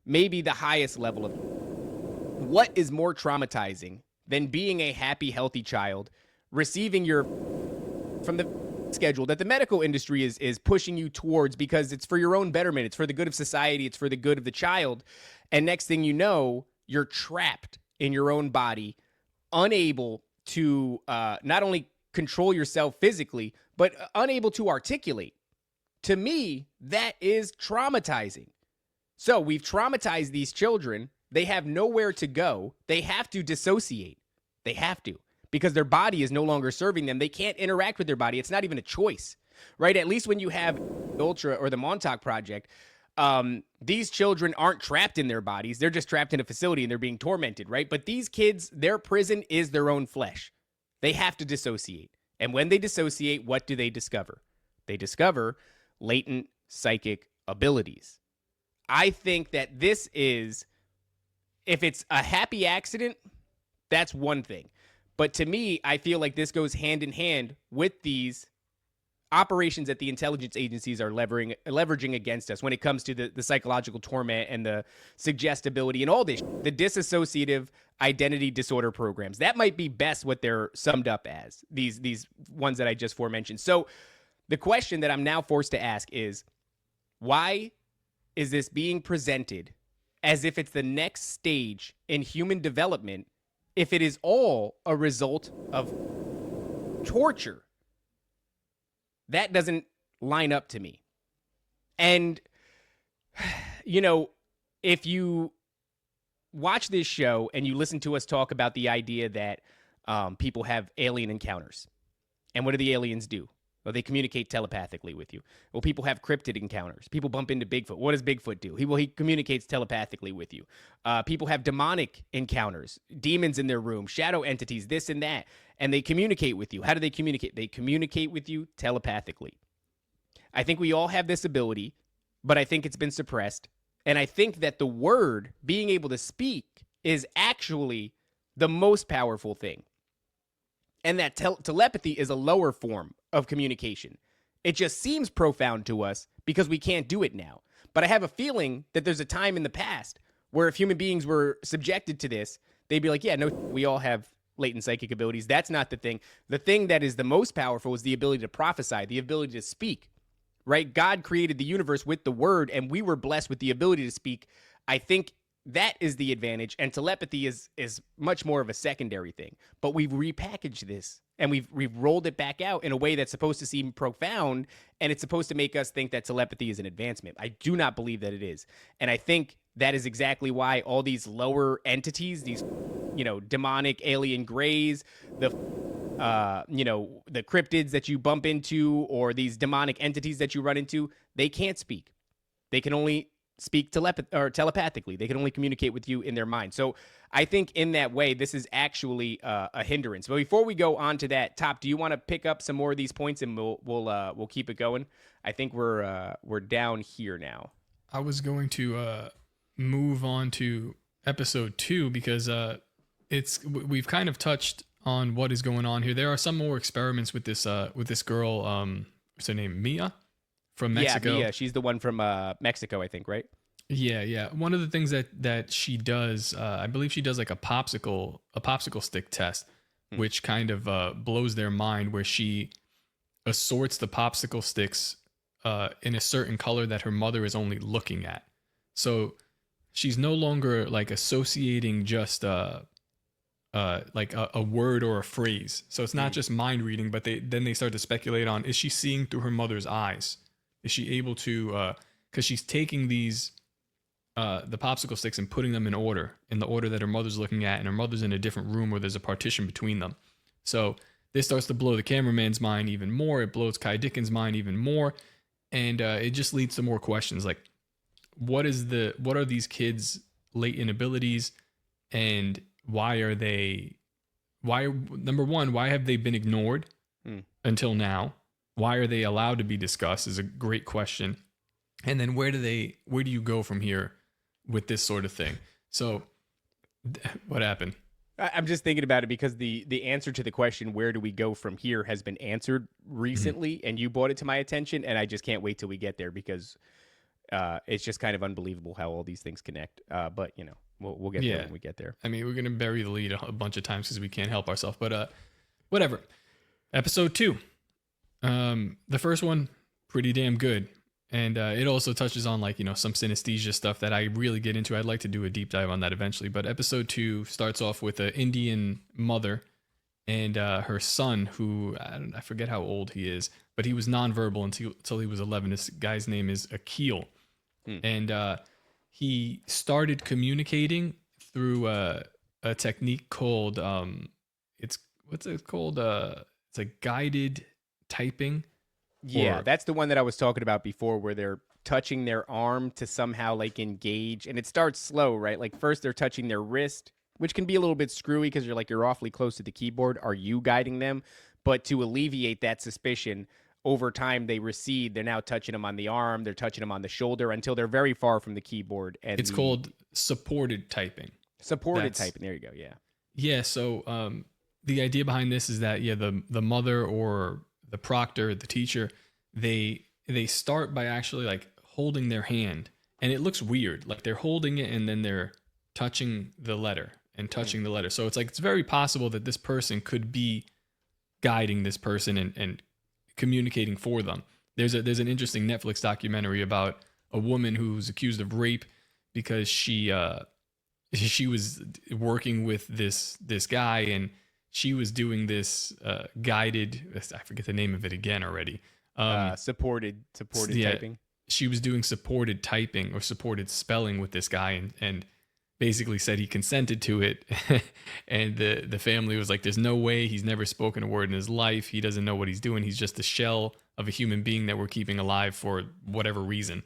maybe the highest level of. What is more traumatizing than being a happy, healthy child, receiving your from the schedule that the medical industry is pushing you towards because it's for your own betterment, it's for the good of society, it's for the good of the child, and next thing you know, you're trapped in your own body, unable to not only control yourself physically, but unable to articulate. To me, that is traumatizing. So we've traumatized these children. They have nowhere to go. They have to dissociate. They have to because their body is no longer serving them. They can't interact with their body. It's not even a choice, right? At least when you have Ultra or the Montauk Project, these children aren't trapped in their bodies. They're just trapped in a facility and they're being tormented, right? But these kids, their prison is their own flesh. They have to dissociate. And when they dissociate, what do they discover? They discover latent psychic abilities. I think that this is, if it's a happy accident, that's one thing. But to me, I feel like this goes hand in hand with these operations that the intelligence agencies are leveraging against us when it comes to the psychological torment and the suggestibility and all this, the dissociative identity disorder programs. That might be best what they're summed up as, these ones that I just forementioned. So the question that I'm now forced to ask is, why is this being presented as if it's the next stage in human development if it is all a result of torture? That doesn't line up to me. And, you know, if you watch this show and you listen to us talk about the idea that people have alien encounters, and what do the aliens do? Well, they communicate telepathically with you. Well, people have cryptid encounters. People bump into Bigfoot. What does Bigfoot do? He communicates telepathically with you. People have demonic encounters, demons in their room, shadow entities, this and that, and they communicate with you. How do they communicate? They communicate with you telepathically. I think we all have this ability, but I think it's been suppressed. And I think that the word, being able to speak, is actually the most powerful thing. And that telepathy is a lower form of communication. It just seems profound to us because we can't do it now. But I have a feeling that there's a time in the past where if human beings were subjected to this, they'd be like, yeah, no, we all have latent psychic abilities. That's not the thing. The thing that is the most powerful is the ability to prophesy, the ability to speak, right? God created the universe with the word, and we were blessed with the ability to speak. I think that is the advantage, and telepathy is much more of a secondary thing. But we've repackaged this, and we've rolled it back out in a way that's supposed to seem profound, and it's supposed to make us think that telepathy is an advancement. I do not believe that it is. And I think that is exactly why all these lower entities, these, you know, demonic alien greys, the cryptids that you bump into, or these demonic entities that you run into, they can't speak. They can only speak telepathically. They can only communicate with you in their mind. So I think in that way, this is actually a hindrance. But before we go on to that, Top, do you want to pick up some more of these points and we'll keep it going? I think we're down here now. I was going to move on to episode 2 because we've kind of touched on what is going on here. There are some more experiments with this girl. What's her name? Mia from Mexico. Yeah, Mia. She's the one from Mexico, I think, right? Yeah. One of the things that she does, I believe she does like a popsicle stick test, which kind of blows their mind, where she assorts the popsicle sticks in a certain color that her mother is only looking at. So she's no longer like associating just like a word or a phrase. So it's not just mind reading, but they start to speculate on, is she seeing through her mother's eyes? Is she able to, because she's taking these, the popsicle sticks and putting them in the order that her mother's looking at, and her mother's in a different room where there's a partition between them. So this starts to blow the cameraman's mind even more. It blows Kai Dicken's mind even more. And it just leads to more questions like, what are these kids' latent abilities, and number one, why have they been ignored until now? Why are they allowed to be discussed is a great question. And then where do you go from here with this sort of thing? So what happened? I'm just thinking about it because the answer to the question, where do we go from here, has been answered recently, and you brought it to my attention, and I just can't wait till we get there because it's just kind of unbelievable how all these things connect. But, you know, we'll get there when we get there. I mean, we're going to bury the lead a bunch of times because we can't help ourselves, but whatever. Episode 2. The first one, pretty damn good. And it also touches on, like, you know, some synesthesia stuff that I really get into. I'd like to do a deep dive on that eventually. But episode 2 starts off with an Indian mother and her son, who I forget how old he is, but he was nonverbal until he was 11. This guy's name is Akil. And he started communicating through a technique called, it's a guided typing. Yeah, that's the one that I was talking about before, where they're touching their arm to somehow like engage, and it starts slow, right? Like first they're touching their wrist, which can be a little bit screwy because you're awfully close to the keyboard. Are you guiding them? But to alleviate that suspicion, over time they recede. They're now touching them on the arm, they're touching them on the shoulder until they're very far from the keyboard. And it's called supported typing. Supported typing. There you go. Yeah. Yeah. So the idea behind this is that the mother or the proctor, the teacher, they start by actually like holding their hand, and it looks weird. Like they're holding it and then they're touching the letter and touching the letter. So it's like, it's very possible that this person could be guiding this person and communicating for them. There's an interesting Netflix documentary about a woman who's accused of rape because she was working with this guy, and she was doing this guided, I forget the name of it again already. Supported typing. She was doing supported typing or supported spelling with this guy, and basically said he consented to it. And the family was like, there's no way, he's never spoken a word in his life. He doesn't know what he's doing. He's just a shell of a human being that we're keeping alive for whatever reason.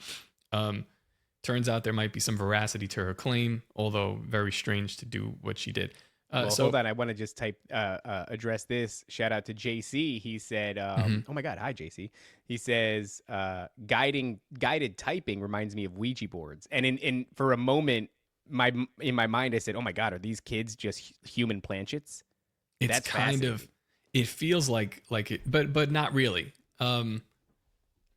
Turns out there might be some veracity to her claim, although very strange to do what she did. Hold on. I want to just address this. Shout out to JC. He said, oh my God. Hi, JC. He says, guided typing reminds me of Ouija boards. And for a moment, in my mind, I said, oh my God, are these kids just human planchets? That's kind of, it feels like it, but not really. No,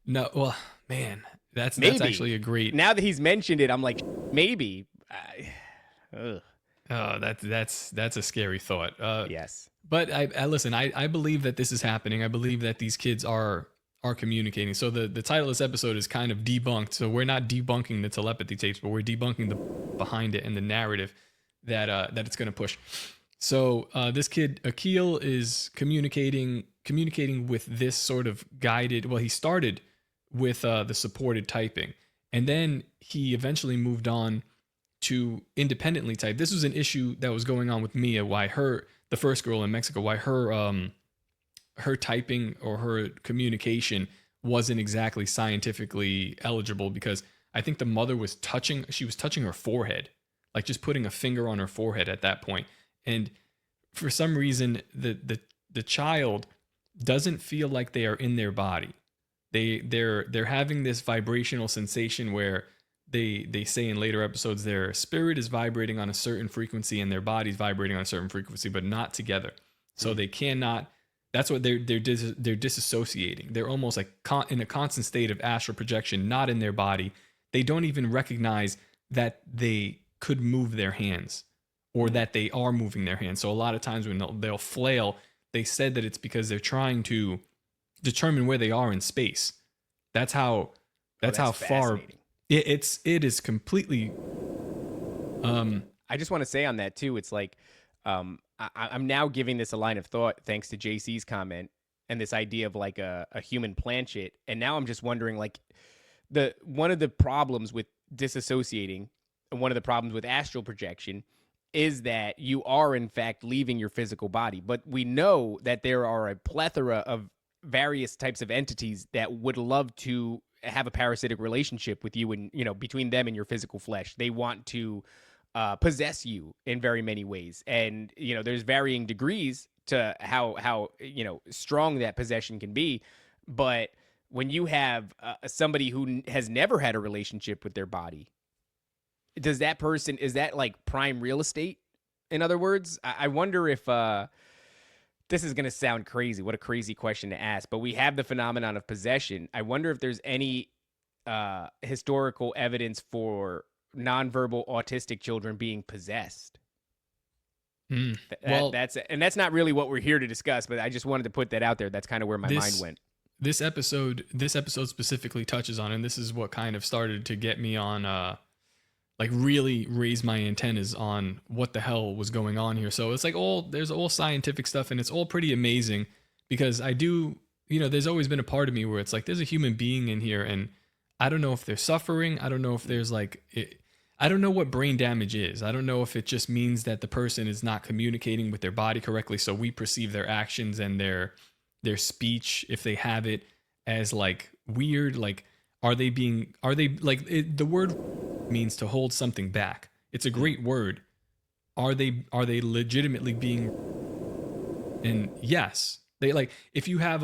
well, man, that's actually a great. Now that he's mentioned it, I'm like, maybe. Oh, that's a scary thought. Yes. But I listen, I believe that this is happening. I believe that these kids are communicating. So the title of this episode is kind of debunked. So we're not debunking the telepathy tapes, but we're debunking the behind it and the narrative that it's going to push. So this kid Akil is communicating with this sort of guided. Well, he started with the supported typing, and then he eventually moved on to independently type. This was an issue that was going on with Mia, why the first girl in Mexico, why her typing or her communication wasn't exactly scientifically eligible, because I think the mother was touching her forehead, like just putting a finger on her forehead at that point. And for some reason, the child doesn't feel like they are in their body. They're having this vibrational sensation where they say in later episodes their spirit is vibrating on a certain frequency and their body's vibrating on a certain frequency, but not together. So they cannot. That's what they're disassociating. They're almost like in a constant state of astral projection, not in their body. They don't even recognize that they could move their hands or that they are moving their hands. So a lot of times when they'll flail, they said that it's because they're trying to determine where they are in space. That's how far it is completely. I just want to say on that too. It's like I'm now giving this a line of thought thanks to JC's comment and this idea of like a human planchet. And now I'm just wondering, like, one of the problems with disassociating and one of the problems with astral projection is that you are in fact leaving your physical body. But we know that there are a plethora of various types of entities that would love to have a parasitic relationship with you, and between them and your physical flesh. They want to possess you in very many ways, and there's varying degrees to how strong that possession can be. But when you have somebody who has never had a relationship with their body, is that like prime real estate? In other words, I wonder if this is going to sound crazy. What a crazy question to ask. But we have the phenomenon of possession. I wonder if there's any historical evidence for nonverbal autistic children being possessed. That's not really what we're here to discuss, but I just wanted to put that out there. That's kind of where my mind went. This episode specifically touches on, and this is what kind of started to get me on really raise my antennas on what the hell was going on here. So it's like there's all scientific stuff, and it's all pretty amazing, because I do, there's always been a part of me where it's like there's a human being in here, and I don't know if they're suffering. I don't know if there's I don't know what brain damage is. I don't know if it just means that the person is not communicating with their body correctly, so we perceive their actions and their speech, if they have it, as like weird. Like, the word means to hold something back. It's a great word. Are they legitimately being? And yes, they if you have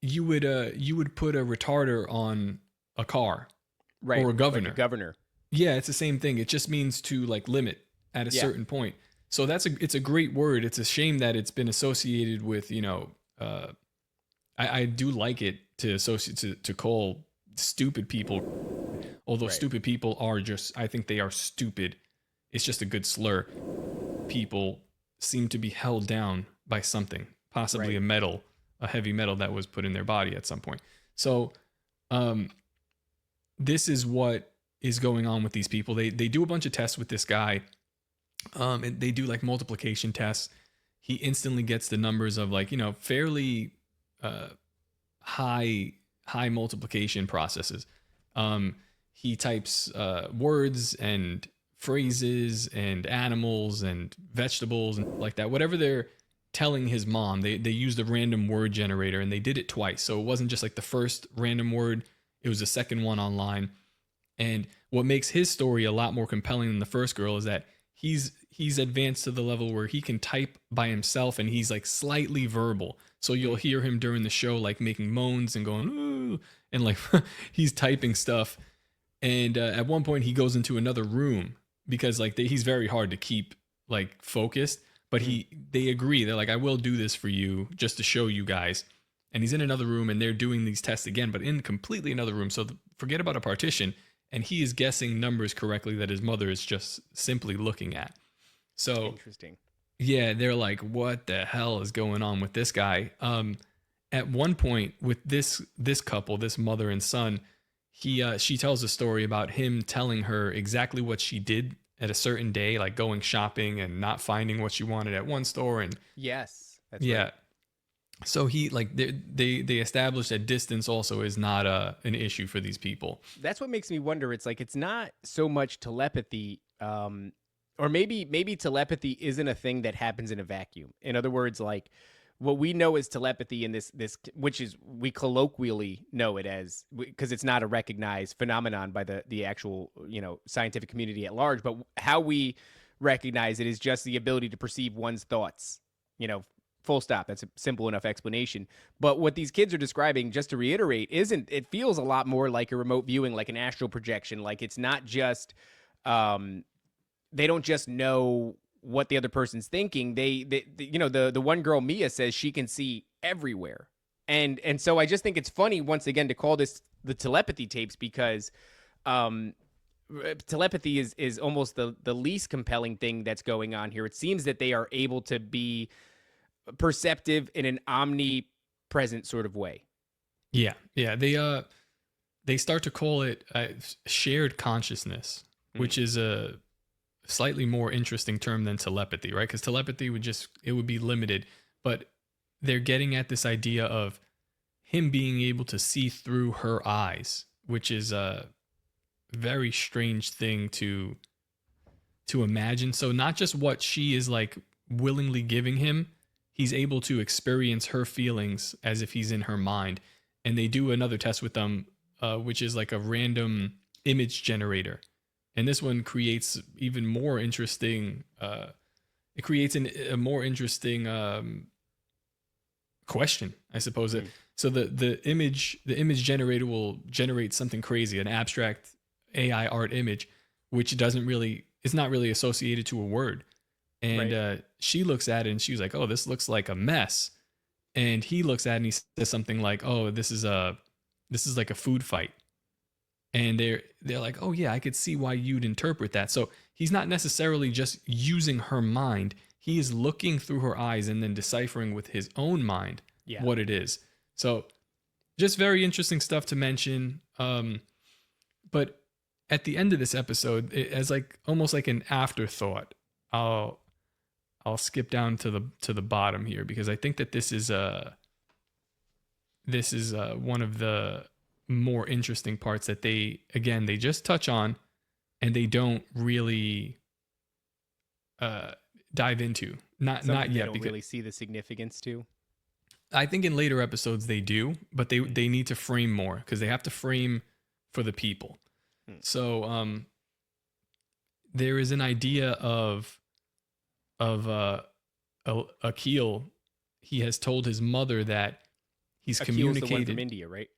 you would put a retarder on a car, right? Or a governor. Like a governor. Yeah, it's the same thing. It just means to limit at a certain point. So it's a great word. It's a shame that it's been associated with, I do like it to associate to call stupid people, although stupid people are I think they are stupid. It's just a good slur. People seem to be held down by something, possibly a heavy metal that was put in their body at some point. So, this is what is going on with these people. They do a bunch of tests with this guy. And they do multiplication tests. He instantly gets the numbers of fairly high multiplication processes. He types words and phrases and animals and vegetables and like that. Whatever they're telling his mom, they used a random word generator, and they did it twice. So it wasn't just the first random word, it was the second one online. And what makes his story a lot more compelling than the first girl is that he's advanced to the level where he can type by himself, and he's slightly verbal. So you'll hear him during the show making moans and going ooh, and he's typing stuff. And at one point he goes into another room because he's very hard to keep focused. But they agree. They're I will do this for you just to show you guys. And he's in another room, and they're doing these tests again, but in completely another room. So forget about a partition. And he is guessing numbers correctly that his mother is just simply looking at. So interesting. Yeah, they're what the hell is going on with this guy? At one point with this couple, this mother and son, she tells a story about him telling her exactly what she did at a certain day, going shopping and not finding what she wanted at one store. And yes, that's right. So he they established that distance also is not an issue for these people. That's what makes me wonder. It's it's not so much telepathy, or maybe telepathy isn't a thing that happens in a vacuum. In other words, what we know as telepathy in this, which is we colloquially know it as, because it's not a recognized phenomenon by the actual scientific community at large. But how we recognize it is just the ability to perceive one's thoughts. Full stop. That's a simple enough explanation. But what these kids are describing, just to reiterate, it feels a lot more like a remote viewing, like an astral projection. It's not just, they don't just know what the other person's thinking. The one girl, Mia, says she can see everywhere. And so I just think it's funny, once again, to call this the telepathy tapes, because telepathy is almost the least compelling thing that's going on here. It seems that they are able to be perceptive in an omnipresent sort of way. Yeah. They start to call it shared consciousness, which is a slightly more interesting term than telepathy, right? Because telepathy would be limited, but they're getting at this idea of him being able to see through her eyes, which is a very strange thing to imagine. So not just what she is willingly giving him, he's able to experience her feelings as if he's in her mind. and they do another test with them, which is like a random image generator. And this one creates even more interesting. It creates a more interesting question, I suppose. So the image generator will generate something crazy, an abstract AI art image, which is not really associated to a word. And she looks at it and she's like, "Oh, this looks like a mess." And he looks at it and he says something like, "Oh, this is like a food fight." And they're like, "Oh yeah, I could see why you'd interpret that." So he's not necessarily just using her mind. He is looking through her eyes and then deciphering with his own mind what it is. So just very interesting stuff to mention. But at the end of this episode, as like almost like an afterthought, I'll skip down to the bottom here, because I think that this is one of the more interesting parts that they just touch on and they don't really dive into. Not yet. Don't really see the significance to. I think in later episodes they do, but they need to frame more, because they have to frame for the people. So there is an idea of Akil. He has told his mother that he's communicated. The one from India, right?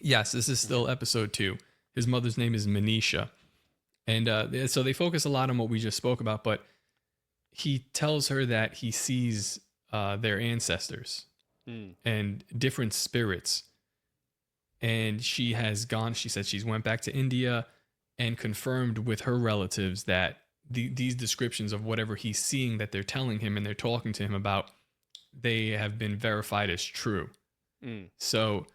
Yes, this is still episode 2. His mother's name is Manisha. And so they focus a lot on what we just spoke about, but he tells her that he sees their ancestors and different spirits. And she said she's went back to India and confirmed with her relatives that these descriptions of whatever he's seeing that they're telling him and they're talking to him about, they have been verified as true. So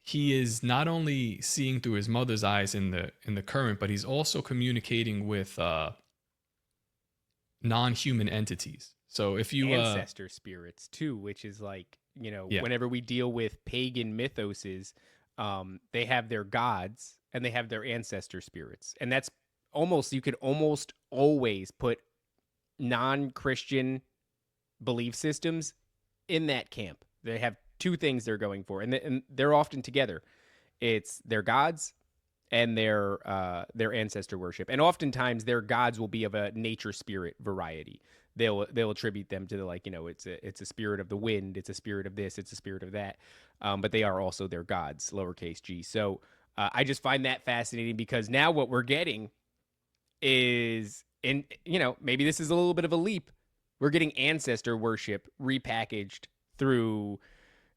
he is not only seeing through his mother's eyes in the current, but he's also communicating with non-human entities. So if you ancestor spirits too, which is like, whenever we deal with pagan mythoses, they have their gods and they have their ancestor spirits, and that's you could almost always put non-Christian belief systems in that camp. They have two things they're going for, and they're often together. It's their gods and their ancestor worship, and oftentimes their gods will be of a nature spirit variety. They'll attribute them to it's a spirit of the wind, it's a spirit of this, it's a spirit of that, but they are also their gods, lowercase g. So I just find that fascinating, because now what we're getting is, maybe this is a little bit of a leap, we're getting ancestor worship repackaged through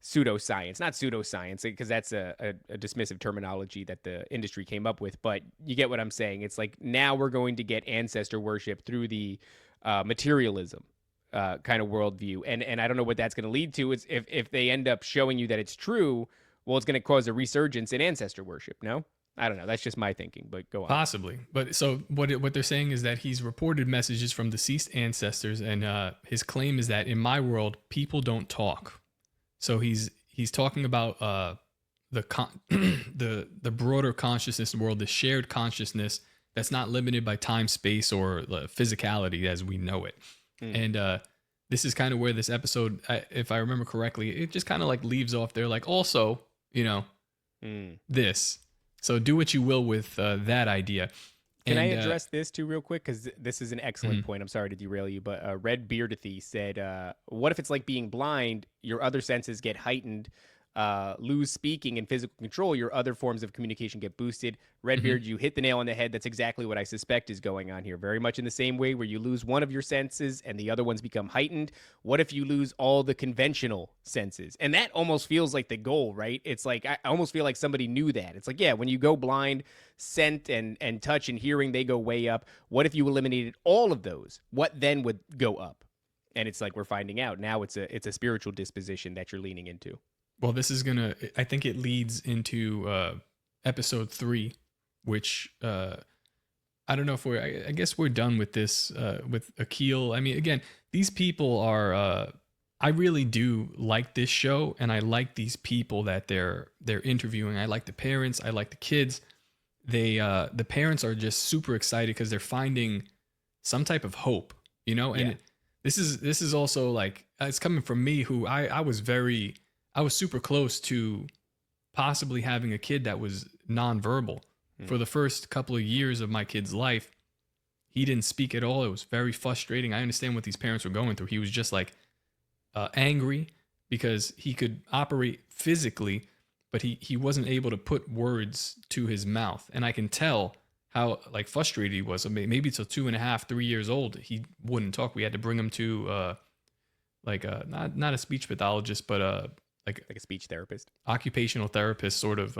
pseudoscience. Not pseudoscience, because that's a dismissive terminology that the industry came up with, but you get what I'm saying. It's like now we're going to get ancestor worship through the materialism kind of worldview, and I don't know what that's going to lead to. Is if they end up showing you that it's true, well, it's going to cause a resurgence in ancestor worship. No, I don't know. That's just my thinking, but go on. Possibly. But so what they're saying is that he's reported messages from deceased ancestors, and his claim is that in my world, people don't talk. So he's talking about the broader consciousness world, the shared consciousness that's not limited by time, space, or physicality as we know it. And this is kind of where this episode, if I remember correctly, it just kind of like leaves off there, like, also, this. So do what you will with that idea. Can I address this too real quick? Because this is an excellent point. I'm sorry to derail you, but Red Beardethy said, what if it's like being blind? Your other senses get heightened, lose speaking and physical control. Your other forms of communication get boosted. Redbeard, you hit the nail on the head. That's exactly what I suspect is going on here. Very much in the same way where you lose one of your senses and the other ones become heightened. What if you lose all the conventional senses? And that almost feels like the goal, right? It's like, I almost feel like somebody knew that. It's like, yeah, when you go blind, scent and touch and hearing, they go way up. What if you eliminated all of those? What then would go up? And it's like, we're finding out now it's a spiritual disposition that you're leaning into. Well, this is I think it leads into episode 3, which I don't know if I guess we're done with this, with Akil. I mean, again, these people are, I really do like this show, and I like these people that they're interviewing. I like the parents. I like the kids. The parents are just super excited because they're finding some type of hope, and this is also like, it's coming from me, who I was super close to possibly having a kid that was nonverbal. For the first couple of years of my kid's life, he didn't speak at all. It was very frustrating. I understand what these parents were going through. He was just like angry because he could operate physically, but he wasn't able to put words to his mouth. And I can tell how like frustrated he was. So maybe till 2.5, 3 years old, he wouldn't talk. We had to bring him to not a speech pathologist, but like a speech therapist, occupational therapist sort of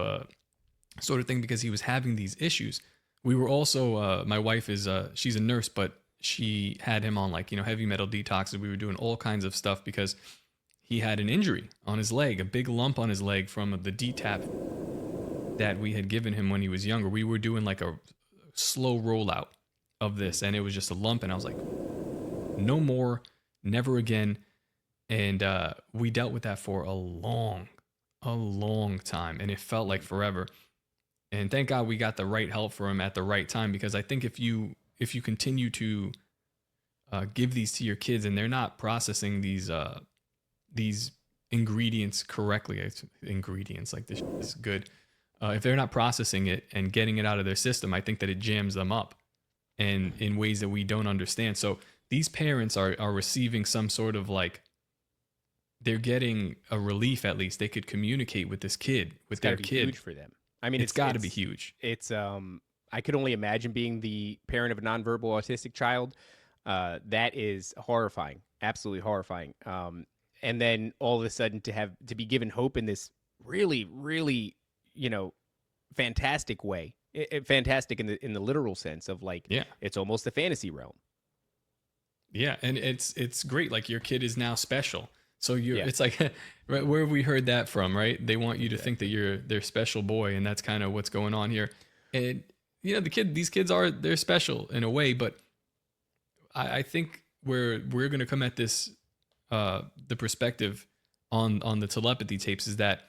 thing, because he was having these issues. We were also my wife is she's a nurse, but she had him on like, heavy metal detoxes. We were doing all kinds of stuff because he had an injury on his leg, a big lump on his leg from the DTaP that we had given him when he was younger. We were doing like a slow rollout of this, and it was just a lump, and I was like, no more, never again. And we dealt with that for a long time, and it felt like forever. And thank God we got the right help for him at the right time, because I think if you continue to give these to your kids and they're not processing these ingredients correctly, ingredients like this is good. If they're not processing it and getting it out of their system, I think that it jams them up, and in ways that we don't understand. So these parents are receiving some sort of like, they're getting a relief. At least they could communicate with this kid, with their kid. Huge for them. I mean, it's got to be huge. It's I could only imagine being the parent of a nonverbal autistic child. That is horrifying, absolutely horrifying. And then all of a sudden to be given hope in this really, really, fantastic way, fantastic in the literal sense of like, it's almost a fantasy realm. Yeah, and it's great. Like, your kid is now special. So it's like, right, where have we heard that from, right? They want you to think that you're their special boy, and that's kind of what's going on here. And these kids they're special in a way, but I think we're going to come at this the perspective on the telepathy tapes is that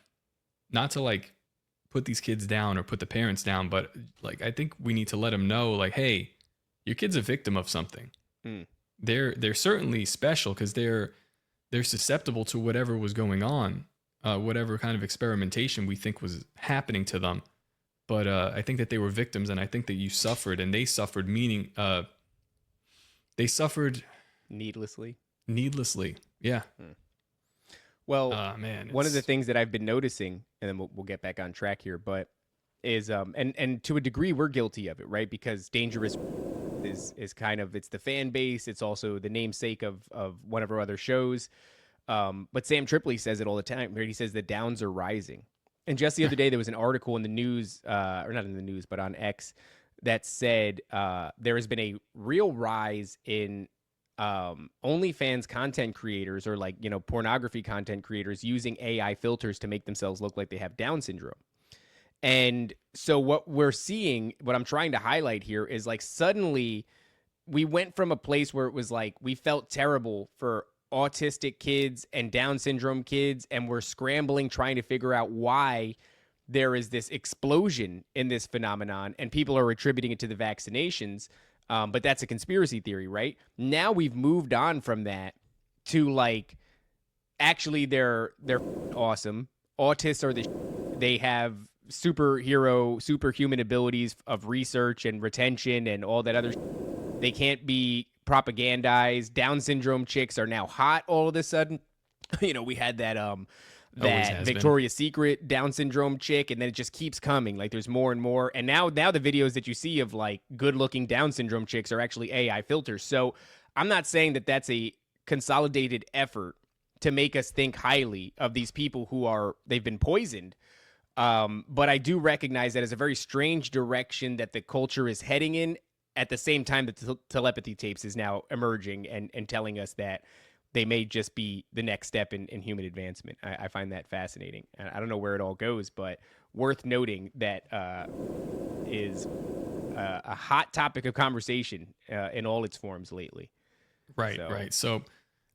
not to like put these kids down or put the parents down, but like I think we need to let them know, like, hey, your kid's a victim of something. They're certainly special because they're susceptible to whatever was going on, whatever kind of experimentation we think was happening to them. But I think that they were victims, and I think that you suffered, and they suffered, meaning they suffered needlessly. Yeah. Well, man, one of the things that I've been noticing, and then we'll get back on track here, but is and to a degree we're guilty of it, right? Because Dangerous is kind of, it's the fan base, it's also the namesake of one of our other shows. But Sam Tripoli says it all the time, right? He says the downs are rising. And just the other day there was an article in the news, or not in the news, but on X, that said there has been a real rise in OnlyFans content creators, or like, pornography content creators using AI filters to make themselves look like they have Down syndrome. And so what we're seeing, what I'm trying to highlight here is like, suddenly we went from a place where it was like, we felt terrible for autistic kids and Down syndrome kids, and we're scrambling, trying to figure out why there is this explosion in this phenomenon, and people are attributing it to the vaccinations. But that's a conspiracy theory, right? Now we've moved on from that to like, actually they're awesome. Autists are they have superhuman abilities of research and retention and all that other. They can't be propagandized. Down syndrome chicks are now hot all of a sudden. We had that Victoria's Secret Down syndrome chick, and then it just keeps coming. Like, there's more and more. And now the videos that you see of like good looking Down syndrome chicks are actually AI filters. So I'm not saying that that's a consolidated effort to make us think highly of these people they've been poisoned. But I do recognize that as a very strange direction that the culture is heading in, at the same time that telepathy tapes is now emerging and telling us that they may just be the next step in human advancement. I find that fascinating. I don't know where it all goes, but worth noting that is a hot topic of conversation in all its forms lately. Right. So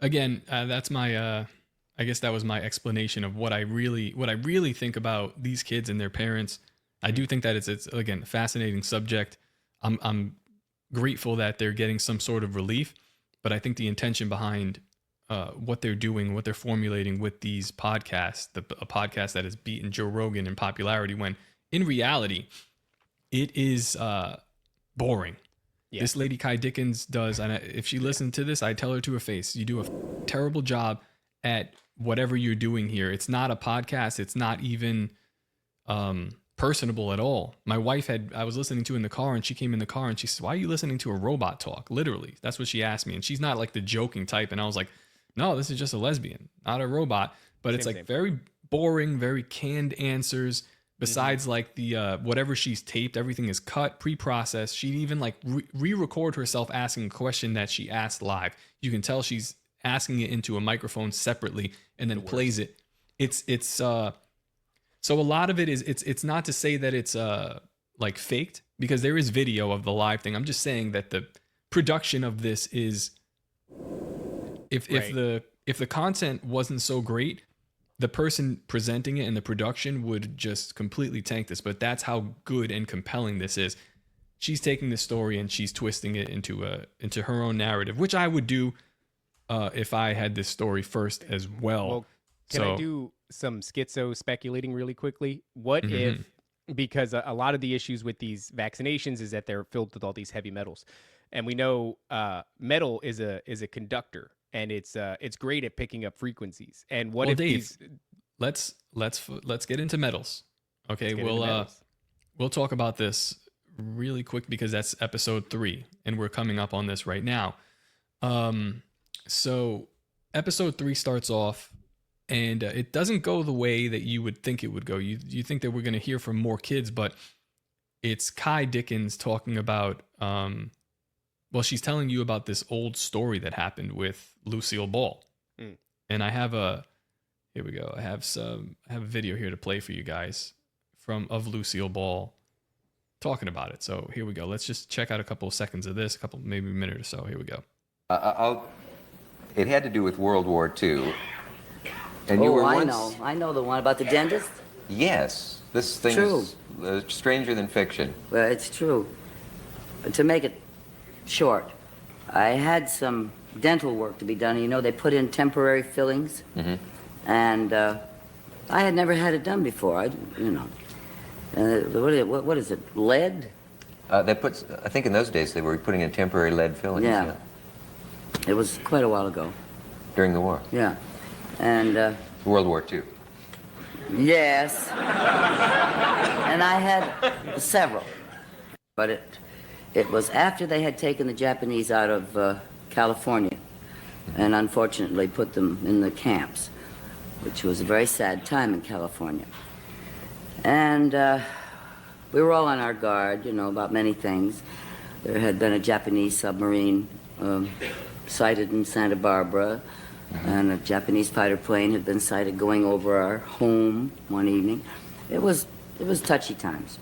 again, that's my, I guess that was my explanation of what I really think about these kids and their parents. I do think that it's again, a fascinating subject. I'm grateful that they're getting some sort of relief, but I think the intention behind what they're doing, what they're formulating with these podcasts, a podcast that has beaten Joe Rogan in popularity, when in reality, it is boring. Yeah. This lady Kai Dickens does, and if she listened to this, I tell her to her face, you do a terrible job at whatever you're doing here. It's not a podcast. It's not even personable at all. My wife I was listening to in the car, and she came in the car and she said, why are you listening to a robot talk? Literally, that's what she asked me. And she's not like the joking type. And I was like, no, this is just a lesbian, not a robot. But it's like very boring, very canned answers. Besides like the whatever she's taped, everything is cut, pre-processed. She'd even like re-record herself asking a question that she asked live. You can tell she's asking it into a microphone separately and then plays it. It's so a lot of it is it's not to say that it's like faked, because there is video of the live thing. I'm just saying that the production of this is if the content wasn't so great, the person presenting it and the production would just completely tank this. But that's how good and compelling this is. She's taking the story and she's twisting it into her own narrative, which I would do if I had this story first as well. Can I do some schizo speculating really quickly? What if, because a lot of the issues with these vaccinations is that they're filled with all these heavy metals, and we know metal is a conductor, and it's great at picking up frequencies. And what if Dave, let's get into metals. Okay, we'll talk about this really quick because that's episode 3, and we're coming up on this right now. So episode 3 starts off, and it doesn't go the way that you would think it would go. You think that we're going to hear from more kids, but it's Kai Dickens talking about, she's telling you about this old story that happened with Lucille Ball. And I have here we go. I have a video here to play for you guys of Lucille Ball talking about it. So here we go. Let's just check out a couple of seconds of this, maybe a minute or so. Here we go. It had to do with World War II. And you were once... I know the one about the dentist. Yes, this thing is stranger than fiction. Well, it's true. But to make it short, I had some dental work to be done. You know, they put in temporary fillings, and I had never had it done before. What is it? Lead? I think in those days they were putting in temporary lead fillings. Yeah. It was quite a while ago. During the war. Yeah. And World War II. Yes. And I had several. But it was after they had taken the Japanese out of California and unfortunately put them in the camps, which was a very sad time in California. And we were all on our guard, about many things. There had been a Japanese submarine sighted in Santa Barbara, and a Japanese fighter plane had been sighted going over our home one evening. It was touchy times.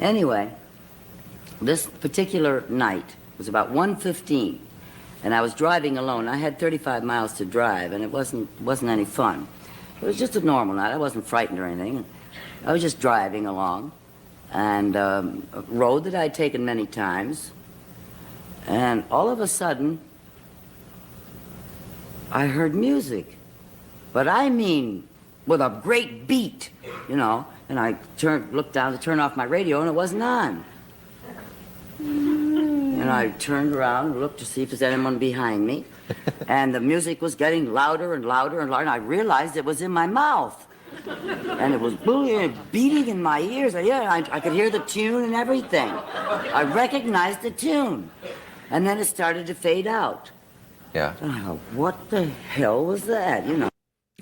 Anyway, this particular night was about 1:15, and I was driving alone. I had 35 miles to drive, and it wasn't any fun. It was just a normal night. I wasn't frightened or anything. I was just driving along, and a road that I'd taken many times, and all of a sudden, I heard music, but I mean with a great beat, and I looked down to turn off my radio, and it wasn't on. And I turned around and looked to see if there's anyone behind me, and the music was getting louder and louder and louder, and I realized it was in my mouth, and it was beating in my ears. I could hear the tune and everything. I recognized the tune, and then it started to fade out. Yeah. What the hell was that?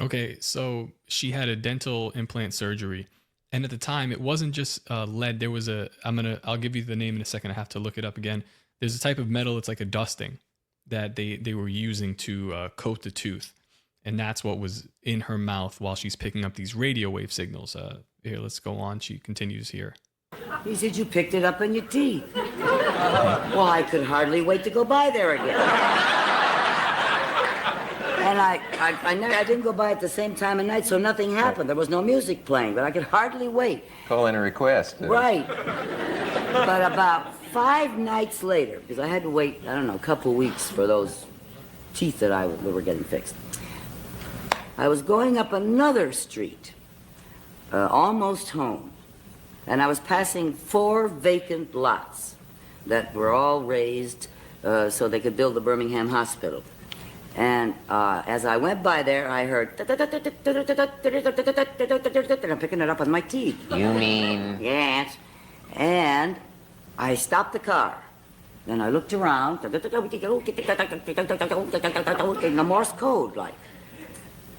Okay, so she had a dental implant surgery, and at the time it wasn't just lead. There was I'll give you the name in a second. I have to look it up again. There's a type of metal. It's like a dusting that they were using to coat the tooth, and that's what was in her mouth while she's picking up these radio wave signals. Here, let's go on. She continues here. He said you picked it up in your teeth. Well, I could hardly wait to go by there again. And I didn't go by at the same time of night, so nothing happened. There was no music playing, but I could hardly wait. Call in a request. Right. But about 5 nights later, because I had to wait, a couple weeks for those teeth that were getting fixed. I was going up another street, almost home, and I was passing 4 vacant lots that were all raised so they could build the Birmingham Hospital. And as I went by there, I heard, and I'm picking it up with my teeth. You mean? Yes. And I stopped the car. Then I looked around, in the Morse code, like.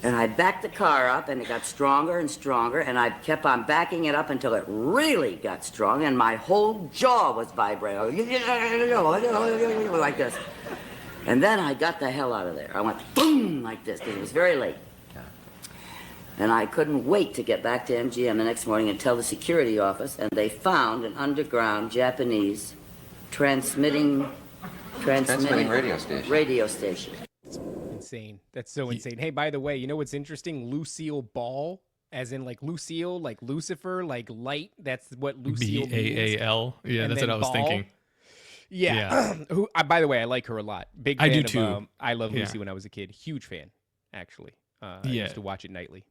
And I backed the car up, and it got stronger and stronger, and I kept on backing it up until it really got strong, and my whole jaw was vibrating, like this. And then I got the hell out of there. I went boom, like this, because it was very late. And I couldn't wait to get back to MGM the next morning and tell the security office, and they found an underground Japanese transmitting radio station. Insane. That's so insane. Hey, by the way, you know what's interesting? Lucille Ball, as in like Lucille, like Lucifer, like light. That's what Lucille means. Baal. Yeah, And that's what I was Ball. thinking. Yeah. Who? By the way, I like her a lot. Big fan I do of, too. I love Yeah. Lucy when I was a kid. Huge fan, actually. I used to watch it nightly.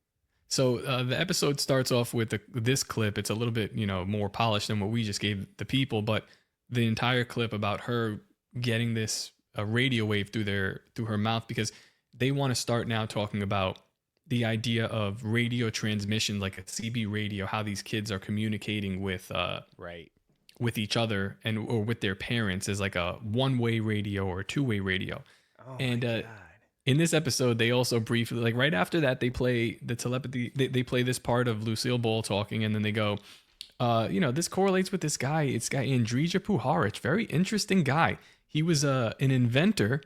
So the episode starts off with this clip. It's a little bit, more polished than what we just gave the people, but the entire clip about her getting this radio wave through her mouth, because they want to start now talking about the idea of radio transmission, like a CB radio, how these kids are communicating with with each other or with their parents as like a one-way radio or a two-way radio. Oh, and my God. In this episode, they also briefly, like right after that, they play the telepathy. They play this part of Lucille Ball talking, and then they go, this correlates with this guy. It's guy Andrija Puharich, very interesting guy. He was an inventor,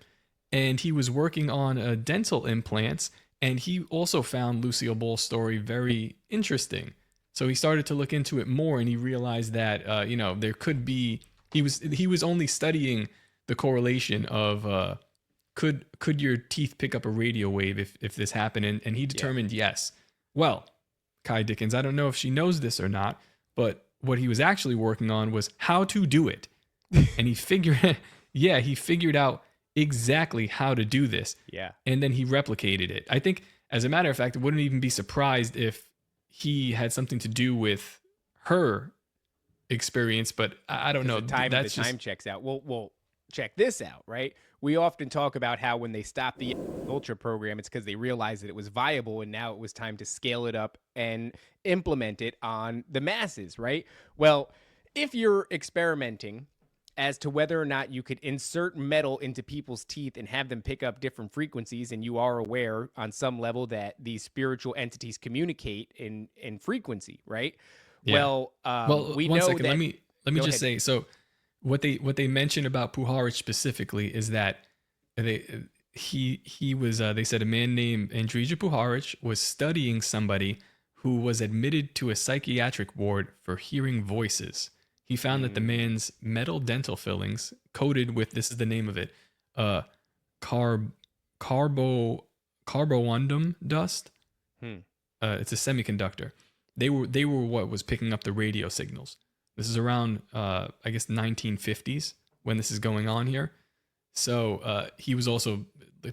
and he was working on dental implants, and he also found Lucille Ball's story very interesting. So he started to look into it more, and he realized that there could be. He was only studying the correlation of could your teeth pick up a radio wave if this happened, and he determined yes. Well, Kai Dickens, I don't know if she knows this or not, but what he was actually working on was how to do it, and he figured out exactly how to do this. Yeah, and then he replicated it. I think, as a matter of fact, I wouldn't even be surprised if he had something to do with her experience, but I don't know. The time checks out. Well, check this out, right? We often talk about how when they stopped the Ultra program, it's because they realized that it was viable, and now it was time to scale it up and implement it on the masses, right? Well, if you're experimenting as to whether or not you could insert metal into people's teeth and have them pick up different frequencies, and you are aware on some level that these spiritual entities communicate in frequency, right? Yeah. We one know second. that. Let me just say, so what they mention about Puharich specifically is that he was they said a man named Andrija Puharich was studying somebody who was admitted to a psychiatric ward for hearing voices. He found that the man's metal dental fillings, coated with, this is the name of it, carbonundum dust. It's a semiconductor. They were what was picking up the radio signals. This is around I guess 1950s when this is going on here. So he was also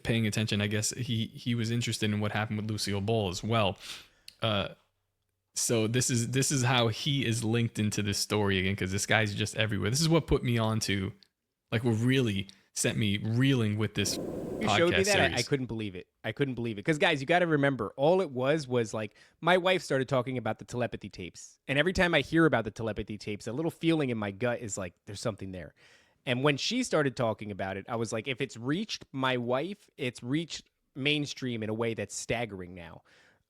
paying attention. I guess he was interested in what happened with Lucille Ball as well. So this is how he is linked into this story again, because this guy's just everywhere. This is what put me on to, like, what really sent me reeling with this You podcast showed me that. series. I couldn't believe it. Because, guys, you got to remember, all it was like my wife started talking about the telepathy tapes. And every time I hear about the telepathy tapes, a little feeling in my gut is like, there's something there. And when she started talking about it, I was like, if it's reached my wife, it's reached mainstream in a way that's staggering now.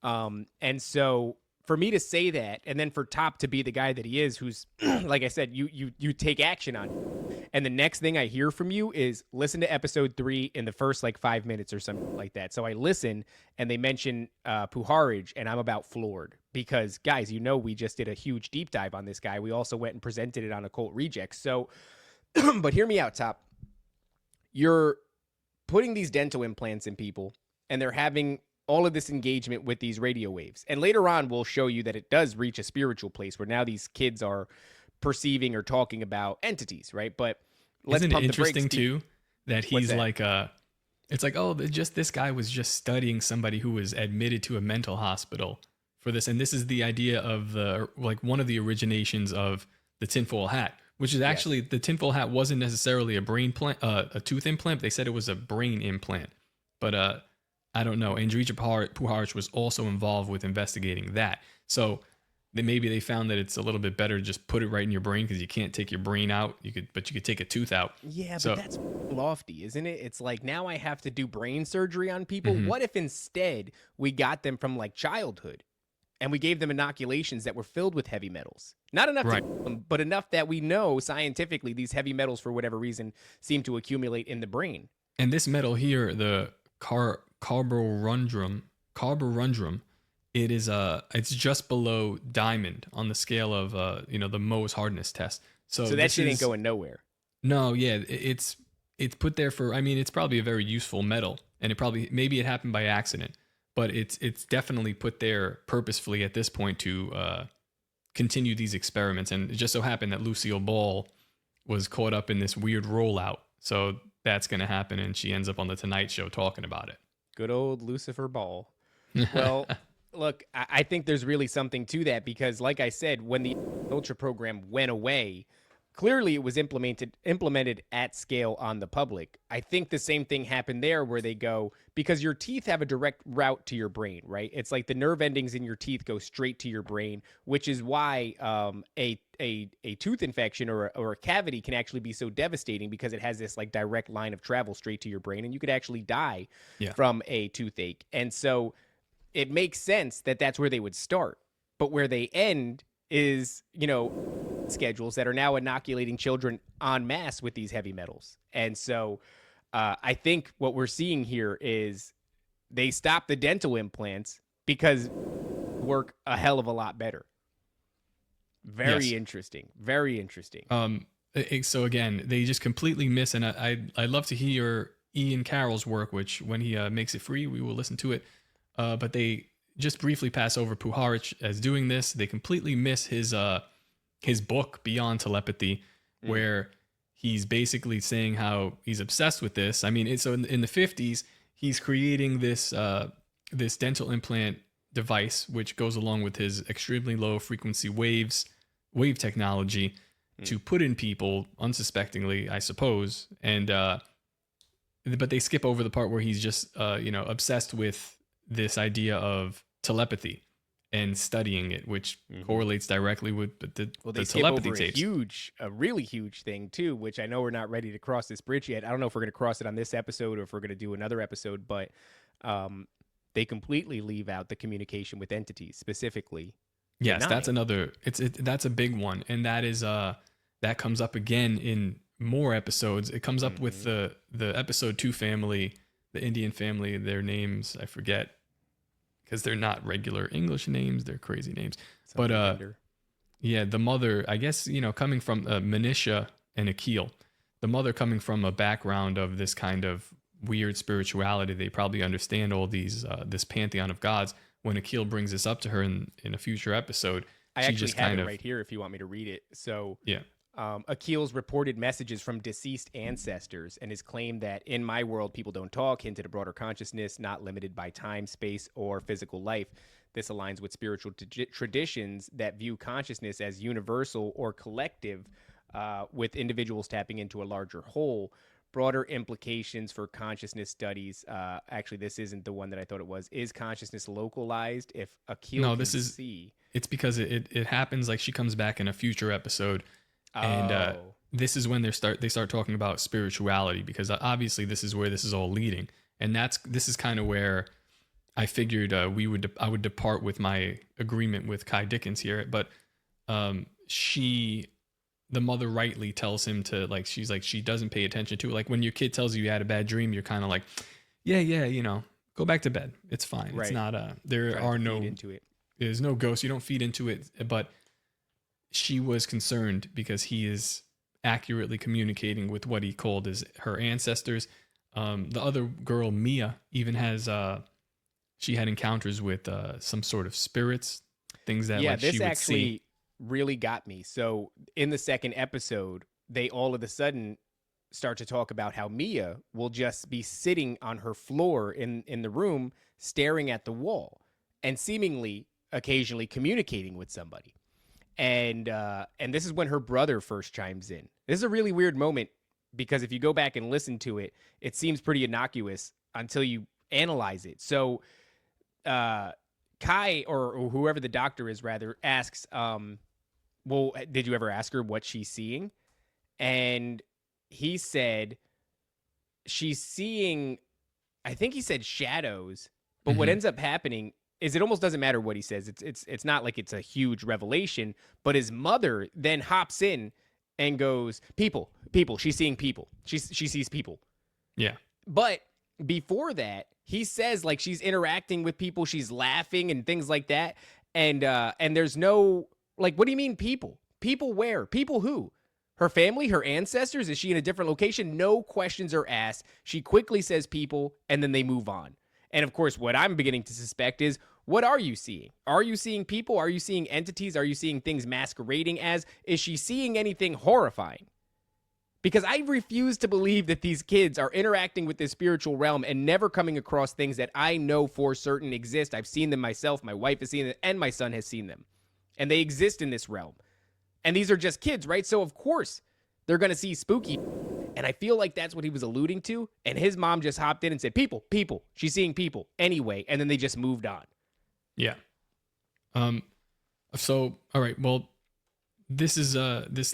And so for me to say that, and then for Top to be the guy that he is, who's, like I said, you take action on it. And the next thing I hear from you is listen to episode 3 in the first 5 minutes or something like that. So I listen, and they mention Puharich, and I'm about floored. Because, guys, we just did a huge deep dive on this guy. We also went and presented it on Occult Rejects. So, but hear me out, Top. You're putting these dental implants in people, and they're having all of this engagement with these radio waves. And later on, we'll show you that it does reach a spiritual place where now these kids are perceiving or talking about entities, right? But let's Isn't it pump the brakes. interesting too that he's like It's like, oh, just this guy was just studying somebody who was admitted to a mental hospital for this, and this is the idea of the like one of the originations of the tinfoil hat, which is actually the tinfoil hat wasn't necessarily a tooth implant. They said it was a brain implant, but I don't know. Andrija Puharich was also involved with investigating that, so maybe they found that it's a little bit better to just put it right in your brain because you can't take your brain out. But you could take a tooth out. Yeah, but that's lofty, isn't it? It's like now I have to do brain surgery on people. What if instead we got them from like childhood and we gave them inoculations that were filled with heavy metals? Not enough, but enough that we know scientifically these heavy metals, for whatever reason, seem to accumulate in the brain. And this metal here, the carborundrum, it is it's just below diamond on the scale of the Mohs hardness test. So that shit ain't going nowhere. No, yeah, it's put there for. I mean, it's probably a very useful metal, and maybe it happened by accident, but it's definitely put there purposefully at this point to continue these experiments. And it just so happened that Lucille Ball was caught up in this weird rollout, so that's going to happen, and she ends up on the Tonight Show talking about it. Good old Lucifer Ball. Well. Look, I think there's really something to that because, like I said, when the Ultra program went away, clearly it was implemented at scale on the public. I think the same thing happened there where they go, because your teeth have a direct route to your brain, right? It's like the nerve endings in your teeth go straight to your brain, which is why a tooth infection or a cavity can actually be so devastating because it has this like direct line of travel straight to your brain, and you could actually die from a toothache. And so it makes sense that that's where they would start, but where they end is, schedules that are now inoculating children en masse with these heavy metals. And so I think what we're seeing here is they stop the dental implants because work a hell of a lot better. Very interesting. Very interesting. So again, they just completely miss, and I'd love to hear Ian Carroll's work, which when he makes it free, we will listen to it. But they just briefly pass over Puharich as doing this. They completely miss his book Beyond Telepathy, where he's basically saying how he's obsessed with this. I mean, so in the 50s, he's creating this this dental implant device, which goes along with his extremely low frequency wave technology to put in people unsuspectingly, I suppose. And but they skip over the part where he's just obsessed with this idea of telepathy and studying it, which correlates directly with the telepathy tapes. A really huge thing too, which I know we're not ready to cross this bridge yet. I don't know if we're going to cross it on this episode or if we're going to do another episode, but they completely leave out the communication with entities, specifically. Yes, that's another. That's a big one, and that is that comes up again in more episodes. It comes up with the episode 2 family, the Indian family. Their names I forget, because they're not regular English names. They're crazy names. But yeah, the mother, I guess, coming from Manisha and Akil, the mother coming from a background of this kind of weird spirituality, they probably understand all these, this pantheon of gods. When Akil brings this up to her in a future episode, I actually just have it right here if you want me to read it. So yeah. Akil's reported messages from deceased ancestors and his claim that in my world, people don't talk, hinted a broader consciousness, not limited by time, space, or physical life. This aligns with spiritual traditions that view consciousness as universal or collective, with individuals tapping into a larger whole. Broader implications for consciousness studies. Actually, this isn't the one that I thought it was. Is consciousness localized? If Akil see... It's because it happens like she comes back in a future episode. And this is when they start talking about spirituality, because obviously this is where this is all leading, and this is kind of where I figured I would depart with my agreement with Kai Dickens here. But the mother rightly tells him to, like, she's like, she doesn't pay attention to it. Like when your kid tells you had a bad dream, you're kind of like, yeah, go back to bed. It's fine. Right. It's not there's no ghost. You don't feed into it, but she was concerned because he is accurately communicating with what he called as her ancestors. The other girl, Mia, even has she had encounters with some sort of spirits, things that this she would actually see. Really got me. So in the second episode, they all of a sudden start to talk about how Mia will just be sitting on her floor in the room, staring at the wall, and seemingly occasionally communicating with somebody. And this is when her brother first chimes in. This is a really weird moment because if you go back and listen to it, it seems pretty innocuous until you analyze it. So Kai, or whoever the doctor is, rather, asks, well, did you ever ask her what she's seeing? And he said she's seeing, I think he said shadows, but what ends up happening is it almost doesn't matter what he says. It's not like it's a huge revelation, but his mother then hops in and goes, people, she's seeing people. She sees people. Yeah. But before that, he says like she's interacting with people, she's laughing and things like that. And there's no, like, what do you mean people? People where? People who? Her family, her ancestors? Is she in a different location? No questions are asked. She quickly says people, and then they move on. And of course, what I'm beginning to suspect is, what are you seeing? Are you seeing people? Are you seeing entities? Are you seeing things masquerading as? Is she seeing anything horrifying? Because I refuse to believe that these kids are interacting with this spiritual realm and never coming across things that I know for certain exist. I've seen them myself. My wife has seen them, and my son has seen them. And they exist in this realm. And these are just kids, right? So, of course, they're going to see spooky. And I feel like that's what he was alluding to. And his mom just hopped in and said, people. She's seeing people anyway. And then they just moved on. Yeah. So, all right. Well, this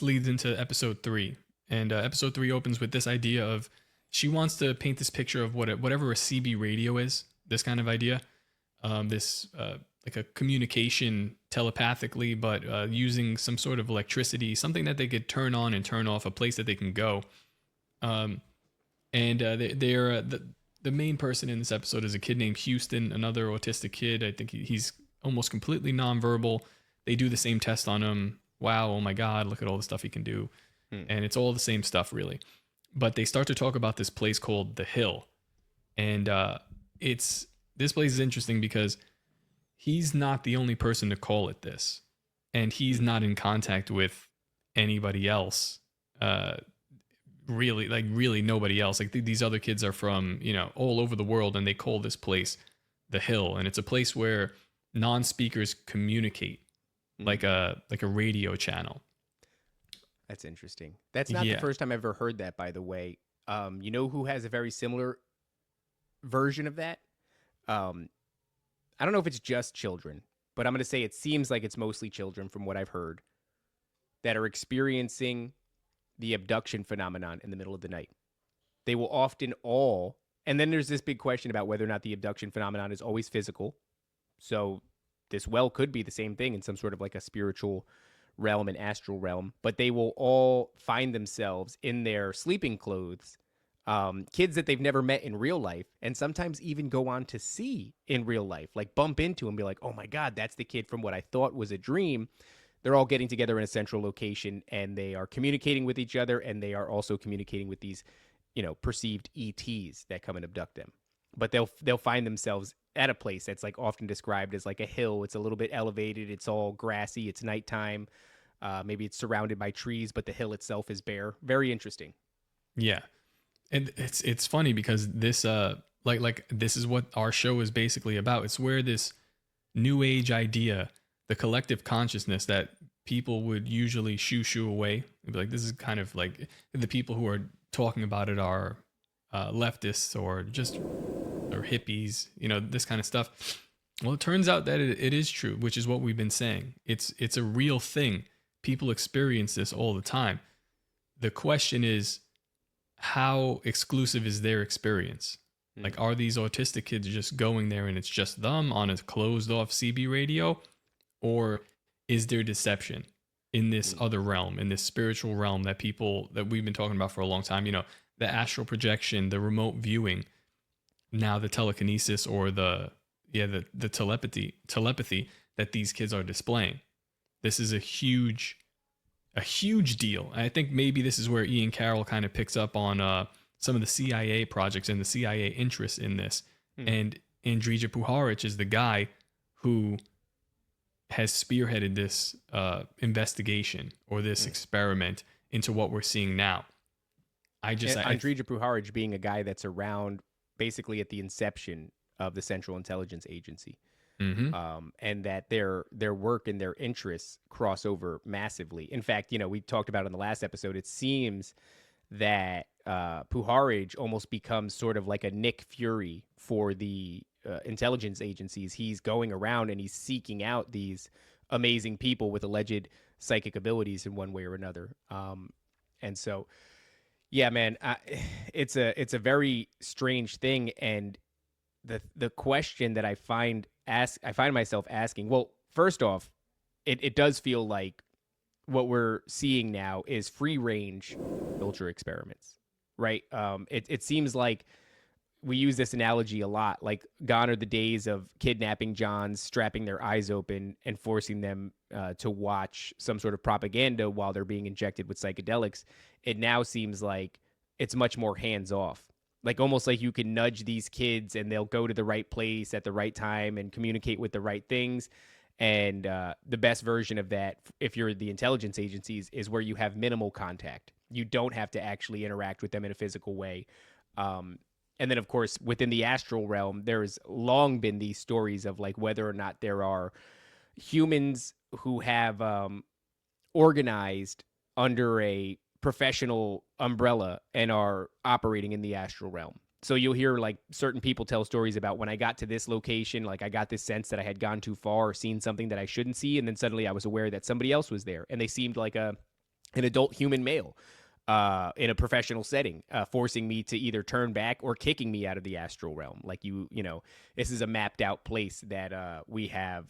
leads into episode 3. And episode 3 opens with this idea of she wants to paint this picture of whatever a CB radio is, this kind of idea. Like a communication telepathically, but using some sort of electricity, something that they could turn on and turn off, a place that they can go. The main person in this episode is a kid named Houston, another autistic kid. I think he's almost completely nonverbal. They do the same test on him. Wow, oh my God, look at all the stuff he can do. And it's all the same stuff, really. But they start to talk about this place called The Hill. And this place is interesting because he's not the only person to call it this. And he's not in contact with anybody else. Really nobody else. Like these other kids are from, all over the world, and they call this place The Hill. And it's a place where non-speakers communicate like a radio channel. That's interesting. That's not the first time I've ever heard that, by the way. You know who has a very similar version of that? I don't know if it's just children, but I'm going to say it seems like it's mostly children from what I've heard that are experiencing the abduction phenomenon in the middle of the night. They will often and then there's this big question about whether or not the abduction phenomenon is always physical. So this well could be the same thing in some sort of like a spiritual realm and astral realm, but they will all find themselves in their sleeping clothes, kids that they've never met in real life, and sometimes even go on to see in real life, like bump into and be like, oh my God, that's the kid from what I thought was a dream. They're all getting together in a central location, and they are communicating with each other, and they are also communicating with these, perceived ETs that come and abduct them. But they'll find themselves at a place that's like often described as like a hill. It's a little bit elevated. It's all grassy. It's nighttime. Maybe it's surrounded by trees, but the hill itself is bare. Very interesting. Yeah. And it's funny because this this is what our show is basically about. It's where this new age idea, the collective consciousness that people would usually shoo away. It'd be like, this is kind of like the people who are talking about it are leftists or hippies, this kind of stuff. Well, it turns out that it is true, which is what we've been saying. It's a real thing. People experience this all the time. The question is, how exclusive is their experience? Like, are these autistic kids just going there and it's just them on a closed off CB radio? Or is there deception in this other realm, in this spiritual realm that we've been talking about for a long time? The astral projection, the remote viewing, now the telekinesis, or the telepathy that these kids are displaying. This is a huge deal. I think maybe this is where Ian Carroll kind of picks up on some of the CIA projects and the CIA interest in this. And Andrija Puharich is the guy who has spearheaded this investigation or this experiment into what we're seeing now. Andrija Puharich being a guy that's around basically at the inception of the Central Intelligence Agency. And that their work and their interests cross over massively. In fact, we talked about in the last episode, it seems that Puharich almost becomes sort of like a Nick Fury for the intelligence agencies. He's going around and he's seeking out these amazing people with alleged psychic abilities in one way or another. And so, yeah, man, it's a very strange thing. And the question that I find myself asking, well, first off, it does feel like what we're seeing now is free range culture experiments, right? It seems like we use this analogy a lot, like gone are the days of kidnapping Johns, strapping their eyes open and forcing them to watch some sort of propaganda while they're being injected with psychedelics. It now seems like it's much more hands off. Like almost like you can nudge these kids and they'll go to the right place at the right time and communicate with the right things. And the best version of that, if you're the intelligence agencies, is where you have minimal contact. You don't have to actually interact with them in a physical way. And then, of course, within the astral realm, there's long been these stories of like whether or not there are humans who have organized under a professional umbrella and are operating in the astral realm. So you'll hear like certain people tell stories about when I got to this location, like I got this sense that I had gone too far or seen something that I shouldn't see. And then suddenly I was aware that somebody else was there and they seemed like an adult human male in a professional setting, forcing me to either turn back or kicking me out of the astral realm. Like this is a mapped out place that we have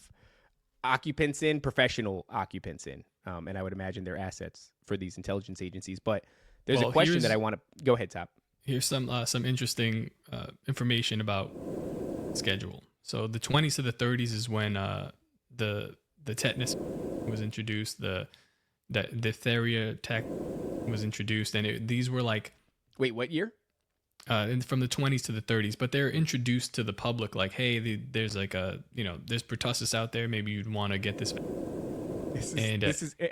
occupants in, professional occupants in. And I would imagine they're assets for these intelligence agencies. But there's a question that I want to go ahead, Top. Here's some interesting information about schedule. So the 20s to the 30s is when the tetanus was introduced, the diphtheria tech was introduced, and these were like, wait, what year? From the 20s to the 30s, but they're introduced to the public like, hey, there's like there's pertussis out there. Maybe you'd want to get this.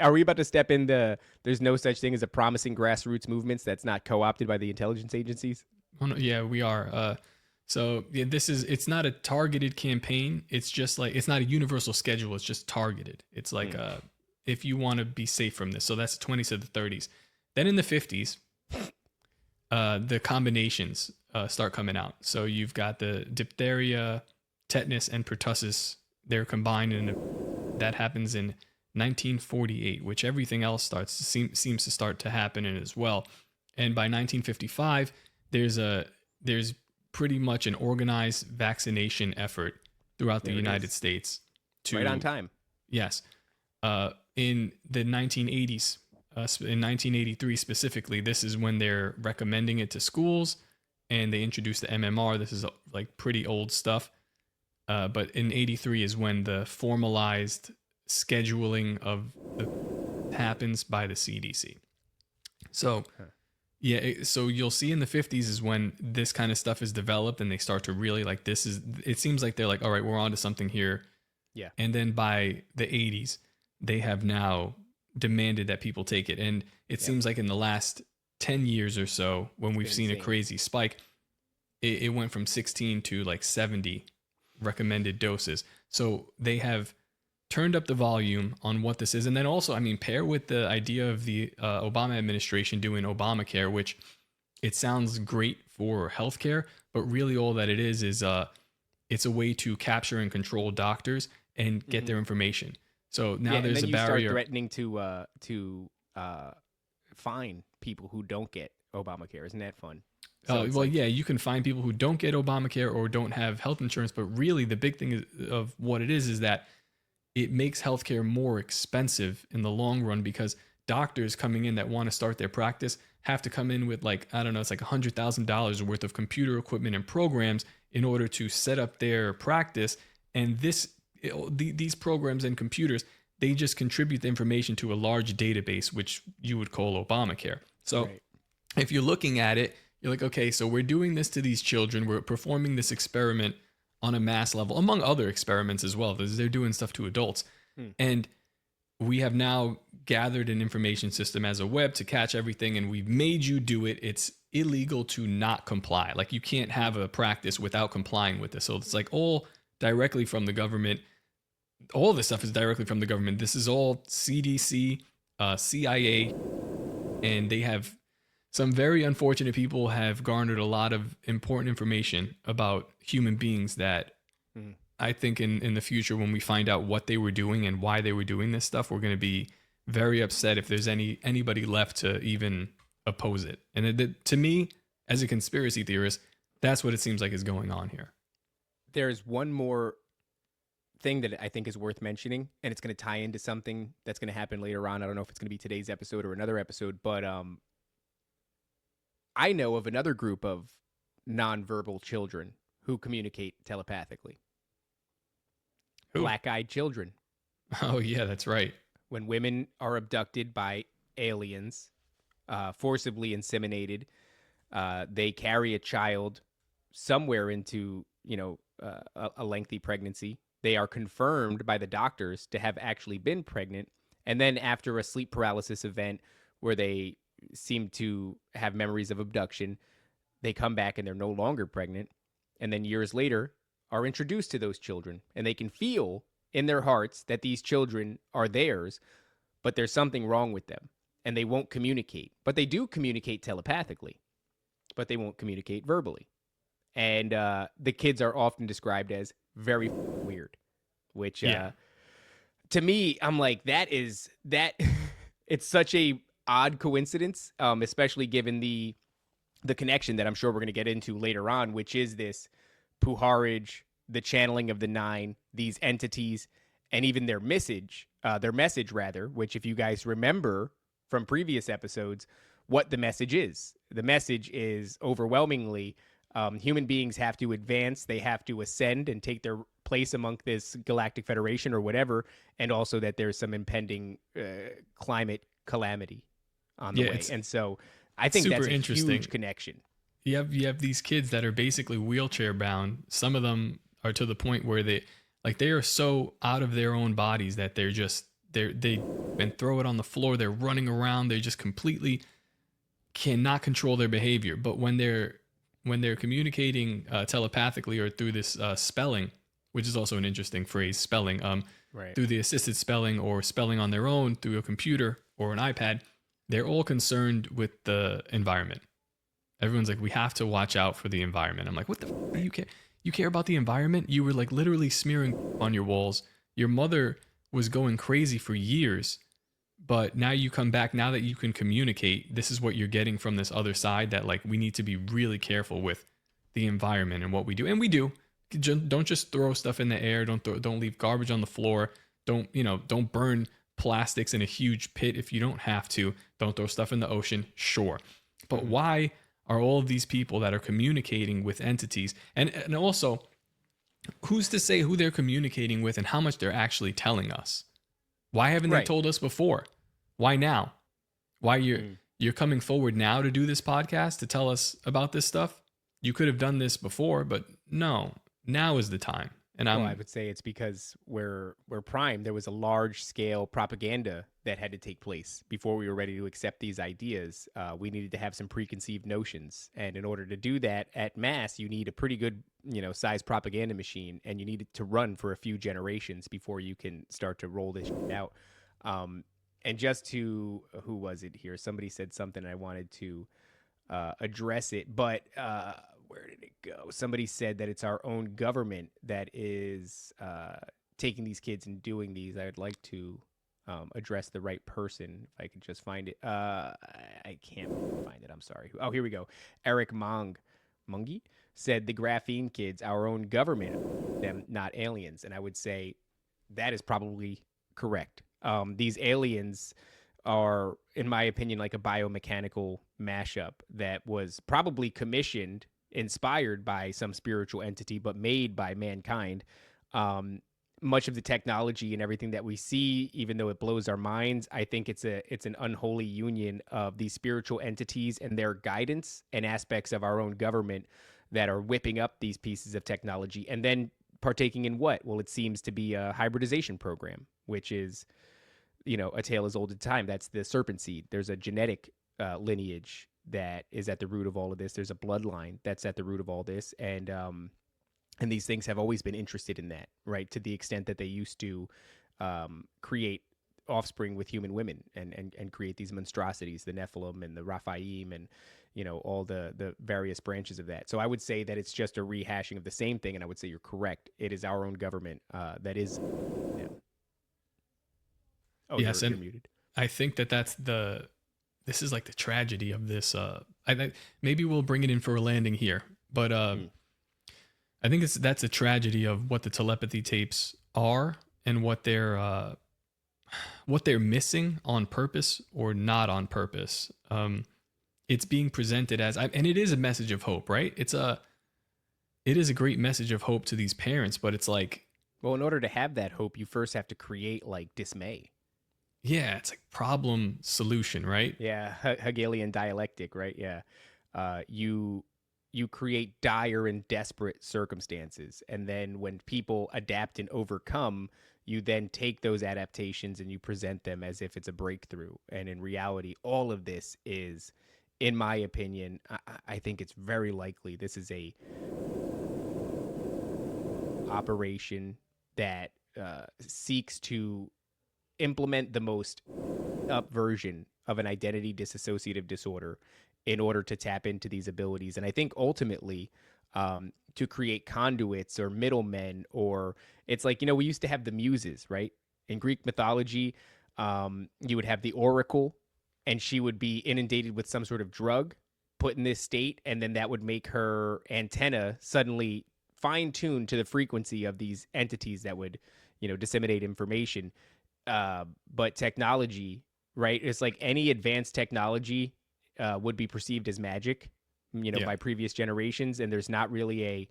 Are we about to step in there's no such thing as a promising grassroots movements that's not co-opted by the intelligence agencies? Oh, no, yeah, we are. So yeah, it's not a targeted campaign. It's just like, it's not a universal schedule. It's just targeted. It's like, if you want to be safe from this. So that's the 20s to the 30s. Then in the 50s, the combinations start coming out. So you've got the diphtheria, tetanus, and pertussis. They're combined, and that happens in 1948, which everything else seems to start to happen in as well. And by 1955, there's pretty much an organized vaccination effort throughout the United States. Right on time. Yes. In the 1980s, in 1983 specifically, this is when they're recommending it to schools, and they introduced the MMR. This is like pretty old stuff. But in 83 is when the formalized scheduling of happens by the CDC. So, so you'll see in the 50s is when this kind of stuff is developed, and they start to really like, it seems like they're like, all right, we're onto something here. Yeah. And then by the 80s, they have now demanded that people take it. And it seems like in the last 10 years or so, when we've seen a crazy spike, it went from 16 to like 70 recommended doses. So they have turned up the volume on what this is. And then also, I mean, pair with the idea of the Obama administration doing Obamacare, which it sounds great for healthcare, but really all that it is it's a way to capture and control doctors and get their information. So now there's a barrier. You start threatening to fine people who don't get Obamacare. Isn't that fun? You can find people who don't get Obamacare or don't have health insurance, but really the big thing of what it is that it makes healthcare more expensive in the long run, because doctors coming in that want to start their practice have to come in with like, I don't know, it's like $100,000 worth of computer equipment and programs in order to set up their practice. And these programs and computers, they just contribute the information to a large database, which you would call Obamacare. So if you're looking at it, you're like, okay, so we're doing this to these children. We're performing this experiment on a mass level, among other experiments as well, because they're doing stuff to adults. And we have now gathered an information system as a web to catch everything, and we've made you do it. It's illegal to not comply. Like, you can't have a practice without complying with this. So it's like all directly from the government. All this stuff is directly from the government. This is all CDC, CIA, and they have some very unfortunate people have garnered a lot of important information about human beings that I think in the future, when we find out what they were doing and why they were doing this stuff, we're going to be very upset if there's anybody left to even oppose it. And to me, as a conspiracy theorist, that's what it seems like is going on here. There's one more thing that I think is worth mentioning, and it's going to tie into something that's going to happen later on. I don't know if it's going to be today's episode or another episode, but I know of another group of nonverbal children who communicate telepathically. Who? Black-eyed children. Oh, yeah, that's right. When women are abducted by aliens, forcibly inseminated, they carry a child somewhere into, a lengthy pregnancy. They are confirmed by the doctors to have actually been pregnant. And then after a sleep paralysis event where they seem to have memories of abduction, they come back and they're no longer pregnant. And then years later are introduced to those children, and they can feel in their hearts that these children are theirs, but there's something wrong with them and they won't communicate. But they do communicate telepathically, but they won't communicate verbally. And the kids are often described as very weird, which to me, I'm like, it's such a odd coincidence, especially given the connection that I'm sure we're going to get into later on, which is this Puharich, the channeling of the nine, these entities, and even their message, which, if you guys remember from previous episodes, what the message is. The message is overwhelmingly human beings have to advance, they have to ascend and take their place among this galactic federation or whatever, and also that there's some impending climate calamity on the way. And so I think that's a huge connection. You have these kids that are basically wheelchair bound. Some of them are to the point where they are so out of their own bodies that they throw it on the floor. They're running around. They just completely cannot control their behavior. But when they're communicating telepathically or through this spelling, which is also an interesting phrase, spelling, through the assisted spelling or spelling on their own through a computer or an iPad, they're all concerned with the environment. Everyone's like, we have to watch out for the environment. I'm like, what the f*** do you care? You care about the environment? You were like literally smearing on your walls. Your mother was going crazy for years, but now you come back, now that you can communicate, this is what you're getting from this other side, that like we need to be really careful with the environment and what we do. And we do. Don't just throw stuff in the air. Don't leave garbage on the floor. Don't burn plastics in a huge pit if you don't have to. Don't throw stuff in the ocean. Sure. But why are all of these people that are communicating with entities, and also, who's to say who they're communicating with and how much they're actually telling us? Why haven't they told us before? Why now? Why you're coming forward now to do this podcast to tell us about this stuff? You could have done this before, but no, now is the time. And I would say it's because we're primed. There was a large scale propaganda that had to take place before we were ready to accept these ideas. We needed to have some preconceived notions, and in order to do that at mass, you need a pretty good, size propaganda machine, and you need it to run for a few generations before you can start to roll this shit out. And just to, who was it here? Somebody said something, and I wanted to address it, but where did it go? Somebody said that it's our own government that is taking these kids and doing these. I would like to address the right person, if I could just find it. I can't find it. I'm sorry. Oh, here we go. Eric Mungi said the graphene kids, our own government, them, not aliens. And I would say that is probably correct. These aliens are, in my opinion, like a biomechanical mashup that was probably commissioned, inspired by some spiritual entity, but made by mankind. Much of the technology and everything that we see, even though it blows our minds, I think it's an unholy union of these spiritual entities and their guidance and aspects of our own government that are whipping up these pieces of technology and then partaking in what? Well, it seems to be a hybridization program, which is a tale as old as time. That's the serpent seed. There's a genetic lineage that is at the root of all of this. There's a bloodline that's at the root of all this, and these things have always been interested in that, right? To the extent that they used to create offspring with human women and create these monstrosities, the Nephilim and the Raphaim, and all the various branches of that. So I would say that it's just a rehashing of the same thing, and I would say you're correct. It is our own government that is. Yeah. Oh, yes, you're and muted. I think this is like the tragedy of this. Maybe we'll bring it in for a landing here, but I think that's a tragedy of what the telepathy tapes are and what they're missing on purpose or not on purpose. It's being presented as, and it is a message of hope, right? It is a great message of hope to these parents, but it's like, well, in order to have that hope, you first have to create like dismay. Yeah, it's like problem solution, right? Yeah, Hegelian dialectic, right? Yeah, you create dire and desperate circumstances, and then when people adapt and overcome, you then take those adaptations and you present them as if it's a breakthrough. And in reality, all of this is, in my opinion, I think it's very likely this is a operation that seeks to implement the most up version of an identity dissociative disorder in order to tap into these abilities. And I think ultimately to create conduits or middlemen, or it's like, we used to have the muses, right? In Greek mythology, you would have the oracle, and she would be inundated with some sort of drug, put in this state, and then that would make her antenna suddenly fine-tuned to the frequency of these entities that would, disseminate information. But technology, right? It's like any advanced technology would be perceived as magic, by previous generations, and there's not really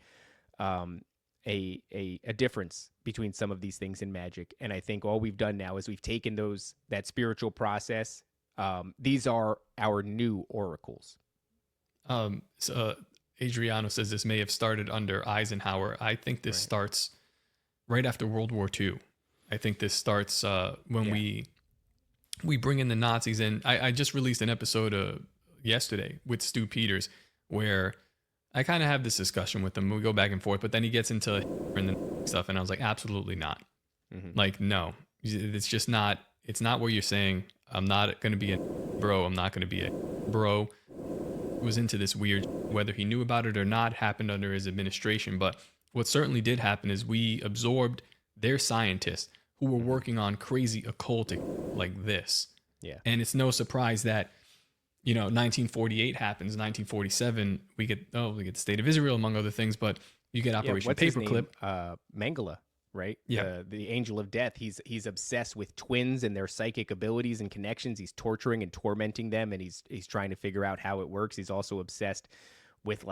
a difference between some of these things in magic. And I think all we've done now is we've taken that spiritual process. These are our new oracles. So Adriano says this may have started under Eisenhower. I think this starts right after World War II. I think this starts when we bring in the Nazis. And I just released an episode yesterday with Stu Peters where I kind of have this discussion with him. We go back and forth, but then he gets into stuff, and I was like, absolutely not. Mm-hmm. Like, no, it's just not. It's not what you're saying. I'm not going to be a bro. I'm not going to be a bro. Was into this weird, whether he knew about it or not, happened under his administration. But what certainly did happen is we absorbed their scientists who were working on crazy occultic like this. Yeah. And it's no surprise that, 1948 happens, 1947, we get the State of Israel, among other things, but you get Operation Paperclip. Mengele, right? Yeah. The angel of death. He's obsessed with twins and their psychic abilities and connections. He's torturing and tormenting them, and he's trying to figure out how it works. He's also obsessed with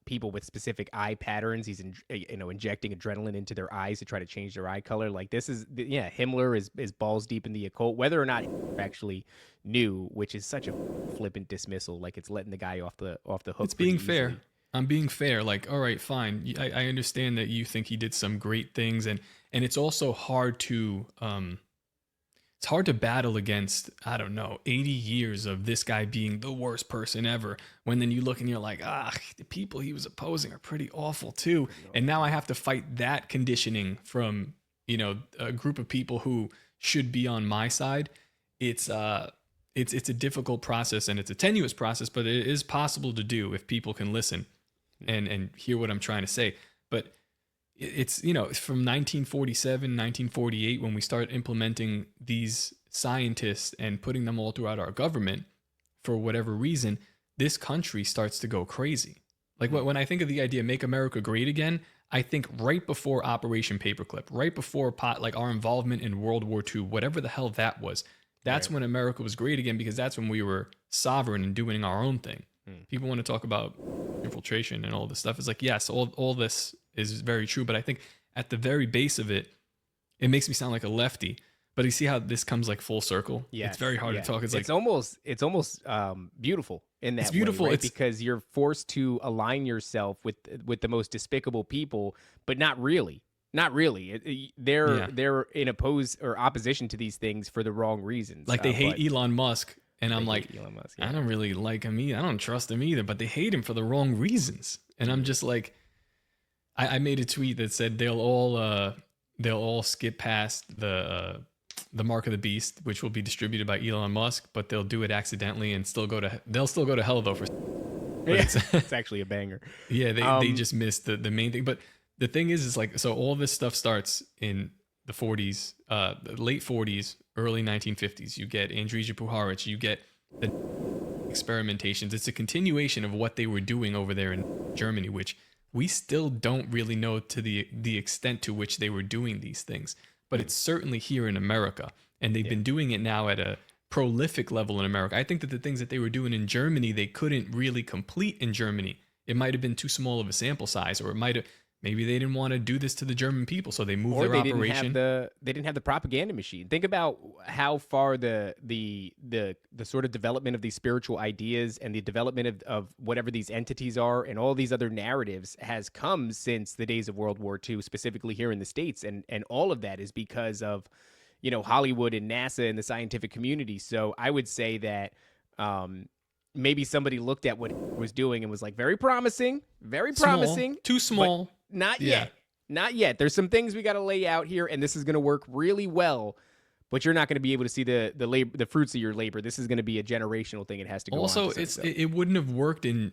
people with specific eye patterns. He's injecting adrenaline into their eyes to try to change their eye color. Like, this is Himmler is balls deep in the occult, whether or not he actually knew, which is such a flippant dismissal. Like, it's letting the guy off the hook. It's being fair. I'm being fair. Like, all right, fine. I understand that you think he did some great things, and it's also hard to it's hard to battle against, 80 years of this guy being the worst person ever, when then you look and you're like, the people he was opposing are pretty awful too. And now I have to fight that conditioning from, a group of people who should be on my side. It's a difficult process, and it's a tenuous process, but it is possible to do if people can listen and hear what I'm trying to say. But it's, from 1947, 1948, when we start implementing these scientists and putting them all throughout our government, for whatever reason, this country starts to go crazy. Like, when I think of the idea, make America great again, I think right before Operation Paperclip, right before our involvement in World War II, whatever the hell that was, that's when America was great again, because that's when we were sovereign and doing our own thing. People want to talk about infiltration and all this stuff. It's like, yes, all this is very true, but I think at the very base of it, it makes me sound like a lefty. But you see how this comes like full circle? Yeah, it's very hard to talk. It's almost beautiful in that it's beautiful way, right? Because you're forced to align yourself with the most despicable people, but not really. Not really. They're in opposition to these things for the wrong reasons. Like they hate Elon Musk, and I'm like, Elon Musk, I don't really like him either. I don't trust him either, but they hate him for the wrong reasons. And I'm just like, I made a tweet that said they'll all skip past the Mark of the Beast, which will be distributed by Elon Musk, but they'll do it accidentally and they'll still go to hell though. It's actually a banger. Yeah, they just missed the main thing. But the thing is like, so all this stuff starts in the 40s, the late 40s, early 1950s. You get Andrija Puharich, you get the experimentations. It's a continuation of what they were doing over there in Germany, which we still don't really know to the extent to which they were doing these things. But it's certainly here in America. And they've been doing it now at a prolific level in America. I think that the things that they were doing in Germany, they couldn't really complete in Germany. It might have been too small of a sample size, or maybe they didn't want to do this to the German people, so they moved their operation. They didn't have the propaganda machine. Think about how far the sort of development of these spiritual ideas and the development of whatever these entities are and all these other narratives has come since the days of World War II, specifically here in the States. And all of that is because of, Hollywood and NASA and the scientific community. So I would say that maybe somebody looked at what he was doing and was like, very promising, too small. Not yet. Not yet. There's some things we got to lay out here, and this is going to work really well, but you're not going to be able to see the fruits of your labor. This is going to be a generational thing. It has to go also, on. It wouldn't have worked in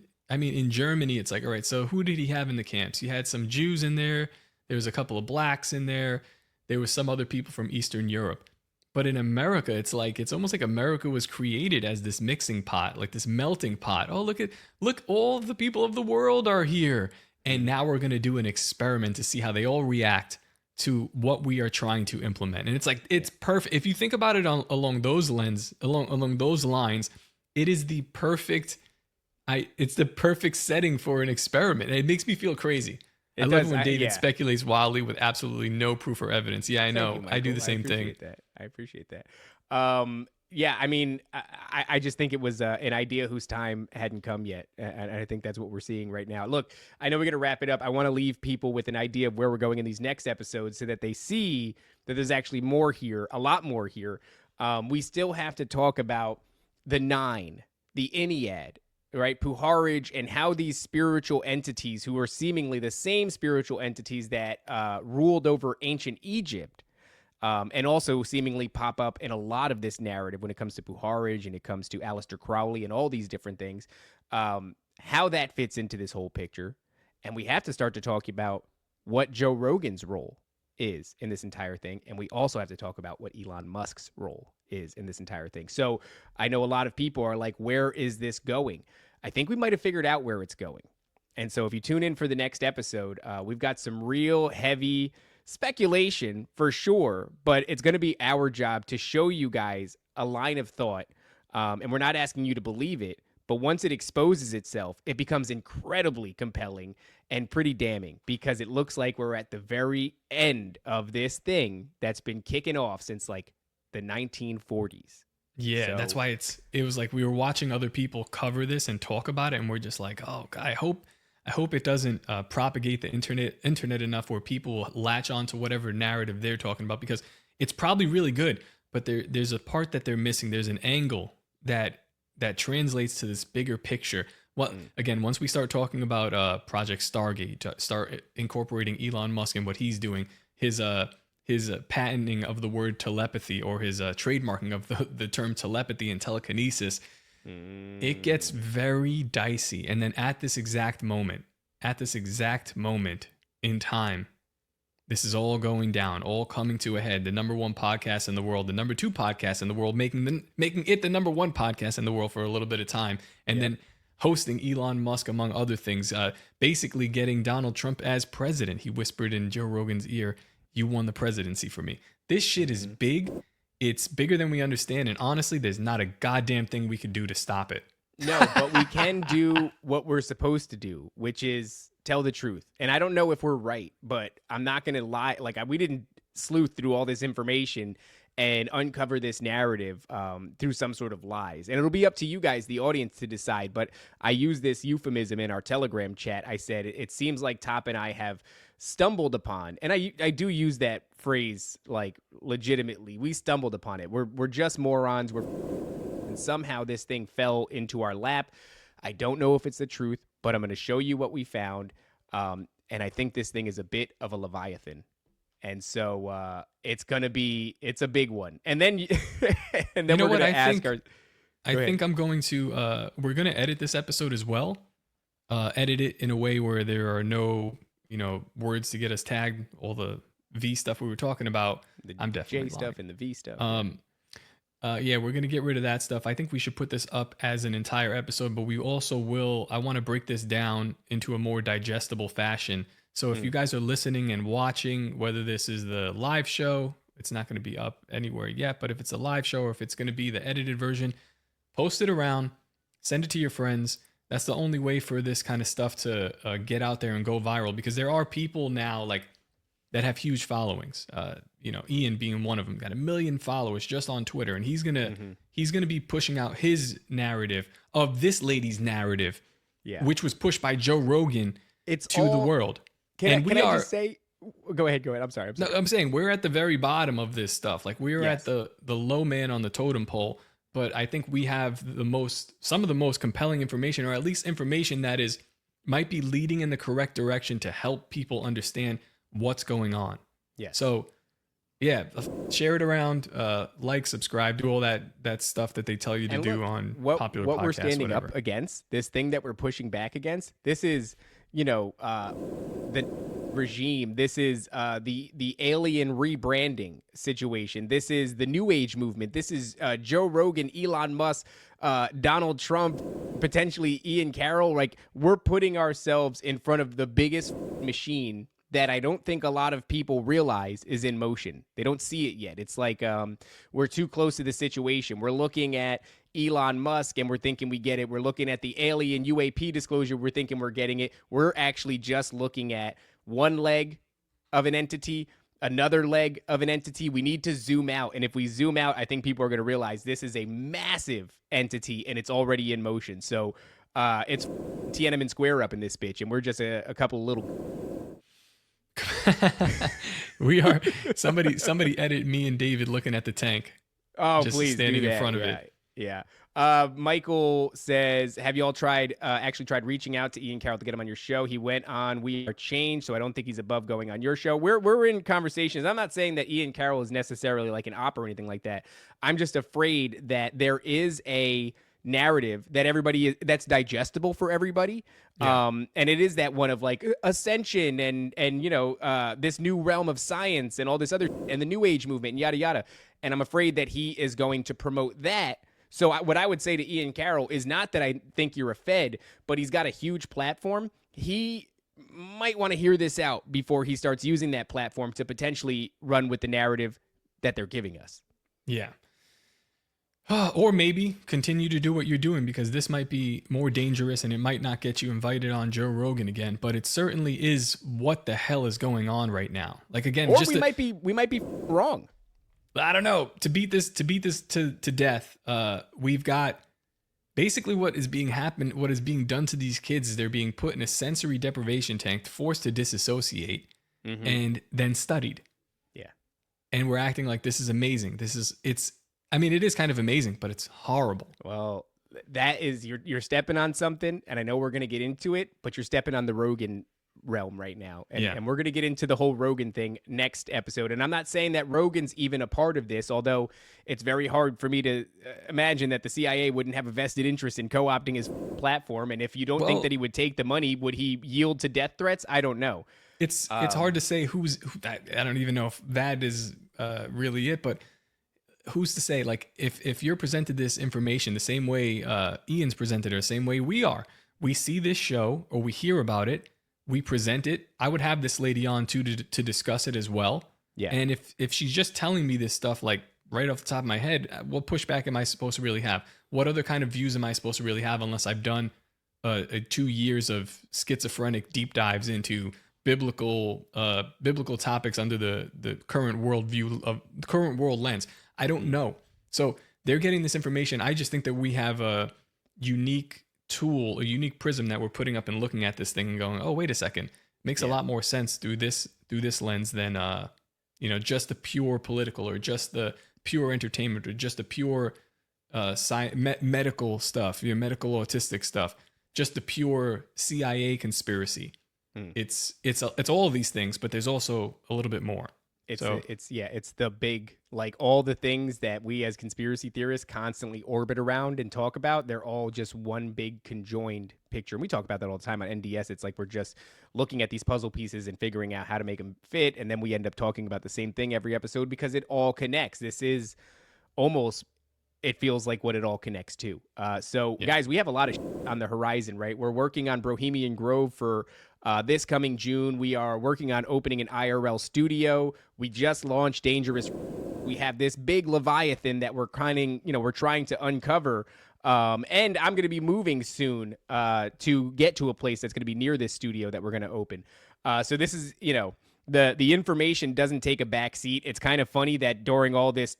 Germany. It's like, all right, so who did he have in the camps? He had some Jews in there. There was a couple of blacks in there. There was some other people from Eastern Europe. But in America, it's almost like America was created as this mixing pot, like this melting pot. Oh, look, all the people of the world are here. And now we're going to do an experiment to see how they all react to what we are trying to implement. And it's like, it's perfect. If you think about it along those lines, it is the perfect, it's the perfect setting for an experiment. And it makes me feel crazy. I love when David speculates wildly with absolutely no proof or evidence. Yeah, I know. I do the same thing. I appreciate that. Yeah, I mean, I just think it was an idea whose time hadn't come yet. And I think that's what we're seeing right now. Look, I know we're going to wrap it up. I want to leave people with an idea of where we're going in these next episodes so that they see that there's actually more here, a lot more here. We still have to talk about the Nine, the Ennead, right? Puharich, and how these spiritual entities, who are seemingly the same spiritual entities that ruled over ancient Egypt, and also seemingly pop up in a lot of this narrative when it comes to Puharich and it comes to Aleister Crowley and all these different things, how that fits into this whole picture. And we have to start to talk about what Joe Rogan's role is in this entire thing. And we also have to talk about what Elon Musk's role is in this entire thing. So I know a lot of people are like, where is this going? I think we might have figured out where it's going. And so if you tune in for the next episode, we've got some real heavy speculation for sure, but it's going to be our job to show you guys a line of thought. And we're not asking you to believe it, but once it exposes itself, it becomes incredibly compelling and pretty damning, because it looks like we're at the very end of this thing that's been kicking off since like the 1940s. Yeah, So- that's why it was like we were watching other people cover this and talk about it, and we're just like, oh God, I hope it doesn't propagate the internet enough where people will latch on to whatever narrative they're talking about, because it's probably really good, but there's a part that they're missing. There's an angle that translates to this bigger picture. Well, again, once we start talking about Project Stargate, start incorporating Elon Musk and what he's doing, his patenting of the word telepathy, or his trademarking of the term telepathy and telekinesis, it gets very dicey. And then at this exact moment in time, this is all going down, all coming to a head. The number one podcast in the world, the number two podcast in the world, making it the number one podcast in the world for a little bit of time, and then hosting Elon Musk, among other things, basically getting Donald Trump as president. He whispered in Joe Rogan's ear, "You won the presidency for me." This shit is big. It's bigger than we understand. And honestly, there's not a goddamn thing we could do to stop it. No, but we can do what we're supposed to do, which is tell the truth. And I don't know if we're right, but I'm not going to lie. Like, we didn't sleuth through all this information and uncover this narrative through some sort of lies. And it'll be up to you guys, the audience, to decide. But I use this euphemism in our Telegram chat. I said, it seems like Top and I have stumbled upon, and I do use that phrase like legitimately. We stumbled upon it. We're just morons. And somehow this thing fell into our lap. I don't know if it's the truth, but I'm going to show you what we found. And I think this thing is a bit of a Leviathan. And so it's a big one. And then and then we're going to ask I think I'm going to we're going to edit this episode as well. Edit it in a way where there are no, words to get us tagged, all the V stuff we were talking about. I'm definitely J stuff and the V stuff. Yeah, we're going to get rid of that stuff. I think we should put this up as an entire episode, but we also I want to break this down into a more digestible fashion. So if you guys are listening and watching, whether this is the live show, it's not going to be up anywhere yet, but if it's a live show or if it's going to be the edited version, post it around, send it to your friends. That's the only way for this kind of stuff to get out there and go viral, because there are people now like that have huge followings. Ian being one of them, got 1 million followers just on Twitter, and he's gonna be pushing out his narrative of this lady's narrative, which was pushed by Joe Rogan to the world. Can I just say? Go ahead. I'm sorry. No, I'm saying we're at the very bottom of this stuff. Like we're at the low man on the totem pole, but I think we have some of the most compelling information, or at least information that might be leading in the correct direction to help people understand what's going on. Yeah. So yeah, share it around, like, subscribe, do all that stuff that they tell you to do on popular podcasts. What we're standing up against, this thing that we're pushing back against, this is, the regime. This is the alien rebranding situation. This is the New Age movement. This is Joe Rogan, Elon Musk, Donald Trump, potentially Ian Carroll. Like, we're putting ourselves in front of the biggest machine that I don't think a lot of people realize is in motion. They don't see it yet. It's like we're too close to the situation. We're looking at Elon Musk and we're thinking we get it. We're looking at the alien UAP disclosure. We're thinking we're getting it. We're actually just looking at one leg of an entity, another leg of an entity. We need to zoom out. And if we zoom out, I think people are going to realize this is a massive entity and it's already in motion. So it's Tiananmen Square up in this bitch. And we're just a couple little... We are somebody edit me and David looking at the tank. Oh, just please standing do that. in front of it. Yeah. Michael says, have you all tried reaching out to Ian Carroll to get him on your show? He went on We Are Changed, so I don't think he's above going on your show. We're in conversations. I'm not saying that Ian Carroll is necessarily like an op or anything like that. I'm just afraid that there is a narrative that that's digestible for everybody. And it is that one of like ascension and this new realm of science and all this other and the New Age movement and yada yada. And I'm afraid that he is going to promote that. So what I would say to Ian Carroll is not that I think you're a Fed, but he's got a huge platform. He might want to hear this out before he starts using that platform to potentially run with the narrative that they're giving us. Yeah. Or maybe continue to do what you're doing, because this might be more dangerous and it might not get you invited on Joe Rogan again, but it certainly is what the hell is going on right now. Like, again, or we might be wrong. I don't know. To beat this to death, we've got basically what is being done to these kids is they're being put in a sensory deprivation tank, forced to disassociate, and then studied. Yeah. And we're acting like this is amazing. It is kind of amazing, but it's horrible. Well, that is, you're stepping on something, and I know we're going to get into it, but you're stepping on the Rogan realm right now. And we're going to get into the whole Rogan thing next episode. And I'm not saying that Rogan's even a part of this, although it's very hard for me to imagine that the CIA wouldn't have a vested interest in co-opting his platform. And if you don't think that he would take the money, would he yield to death threats? I don't know. It's hard to say who I don't even know if that is really it, but who's to say, like, if you're presented this information the same way Ian's presented it, the same way we see this show or we hear about it, we present it. I would have this lady on too to discuss it as well. Yeah. And if she's just telling me this stuff like right off the top of my head, what pushback am I supposed to really have? What other kind of views am I supposed to really have unless I've done 2 years of schizophrenic deep dives into biblical topics under the current worldview of the current world lens. I don't know. So they're getting this information. I just think that we have a unique tool, a unique prism that we're putting up and looking at this thing and going, oh, wait a second, makes a lot more sense through this lens than just the pure political or just the pure entertainment or just the pure medical stuff, medical autistic stuff, just the pure CIA conspiracy. It's all of these things, but there's also a little bit more. It's the big, like, all the things that we as conspiracy theorists constantly orbit around and talk about. They're all just one big conjoined picture. And we talk about that all the time on NDS. It's like we're just looking at these puzzle pieces and figuring out how to make them fit. And then we end up talking about the same thing every episode because it all connects. This is almost, it feels like what it all connects to. Guys, we have a lot of on the horizon, right? We're working on Bohemian Grove for this coming June. We are working on opening an IRL studio. We just launched Dangerous. We have this big Leviathan that we're we're trying to uncover. And I'm going to be moving soon to get to a place that's going to be near this studio that we're going to open. So this is, the information doesn't take a back seat. It's kind of funny that during all this,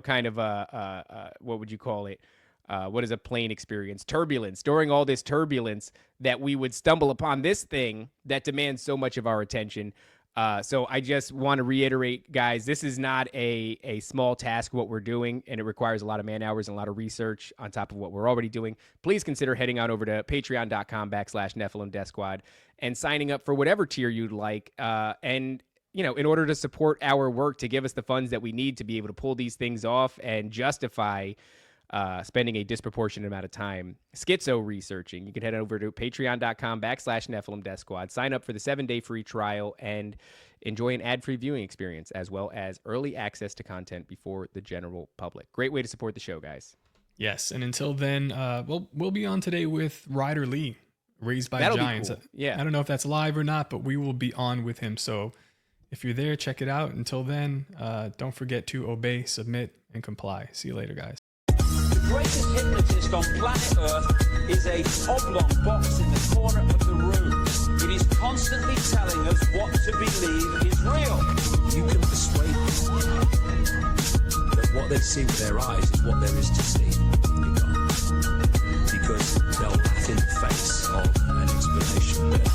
kind of what would you call it? What is a plane experience? Turbulence. During all this turbulence, that we would stumble upon this thing that demands so much of our attention. So I just want to reiterate, guys, this is not a small task what we're doing, and it requires a lot of man hours and a lot of research on top of what we're already doing. Please consider heading on over to patreon.com/NephilimDeathSquad and signing up for whatever tier you'd like. And in order to support our work, to give us the funds that we need to be able to pull these things off and justify spending a disproportionate amount of time schizo researching, you can head over to patreon.com/NephilimDeathSquad, sign up for the 7-day free trial, and enjoy an ad-free viewing experience, as well as early access to content before the general public. Great way to support the show, guys. Yes, and until then, we'll be on today with Ryder Lee, Raised by That'll Giants. be cool. Yeah. I don't know if that's live or not, but we will be on with him. So if you're there, check it out. Until then, don't forget to obey, submit, and comply. See you later, guys. The greatest hypnotist on planet Earth is a oblong box in the corner of the room. It is constantly telling us what to believe is real. You can persuade them that what they see with their eyes is what there is to see. You can't. Because they'll laugh in the face of an explanation that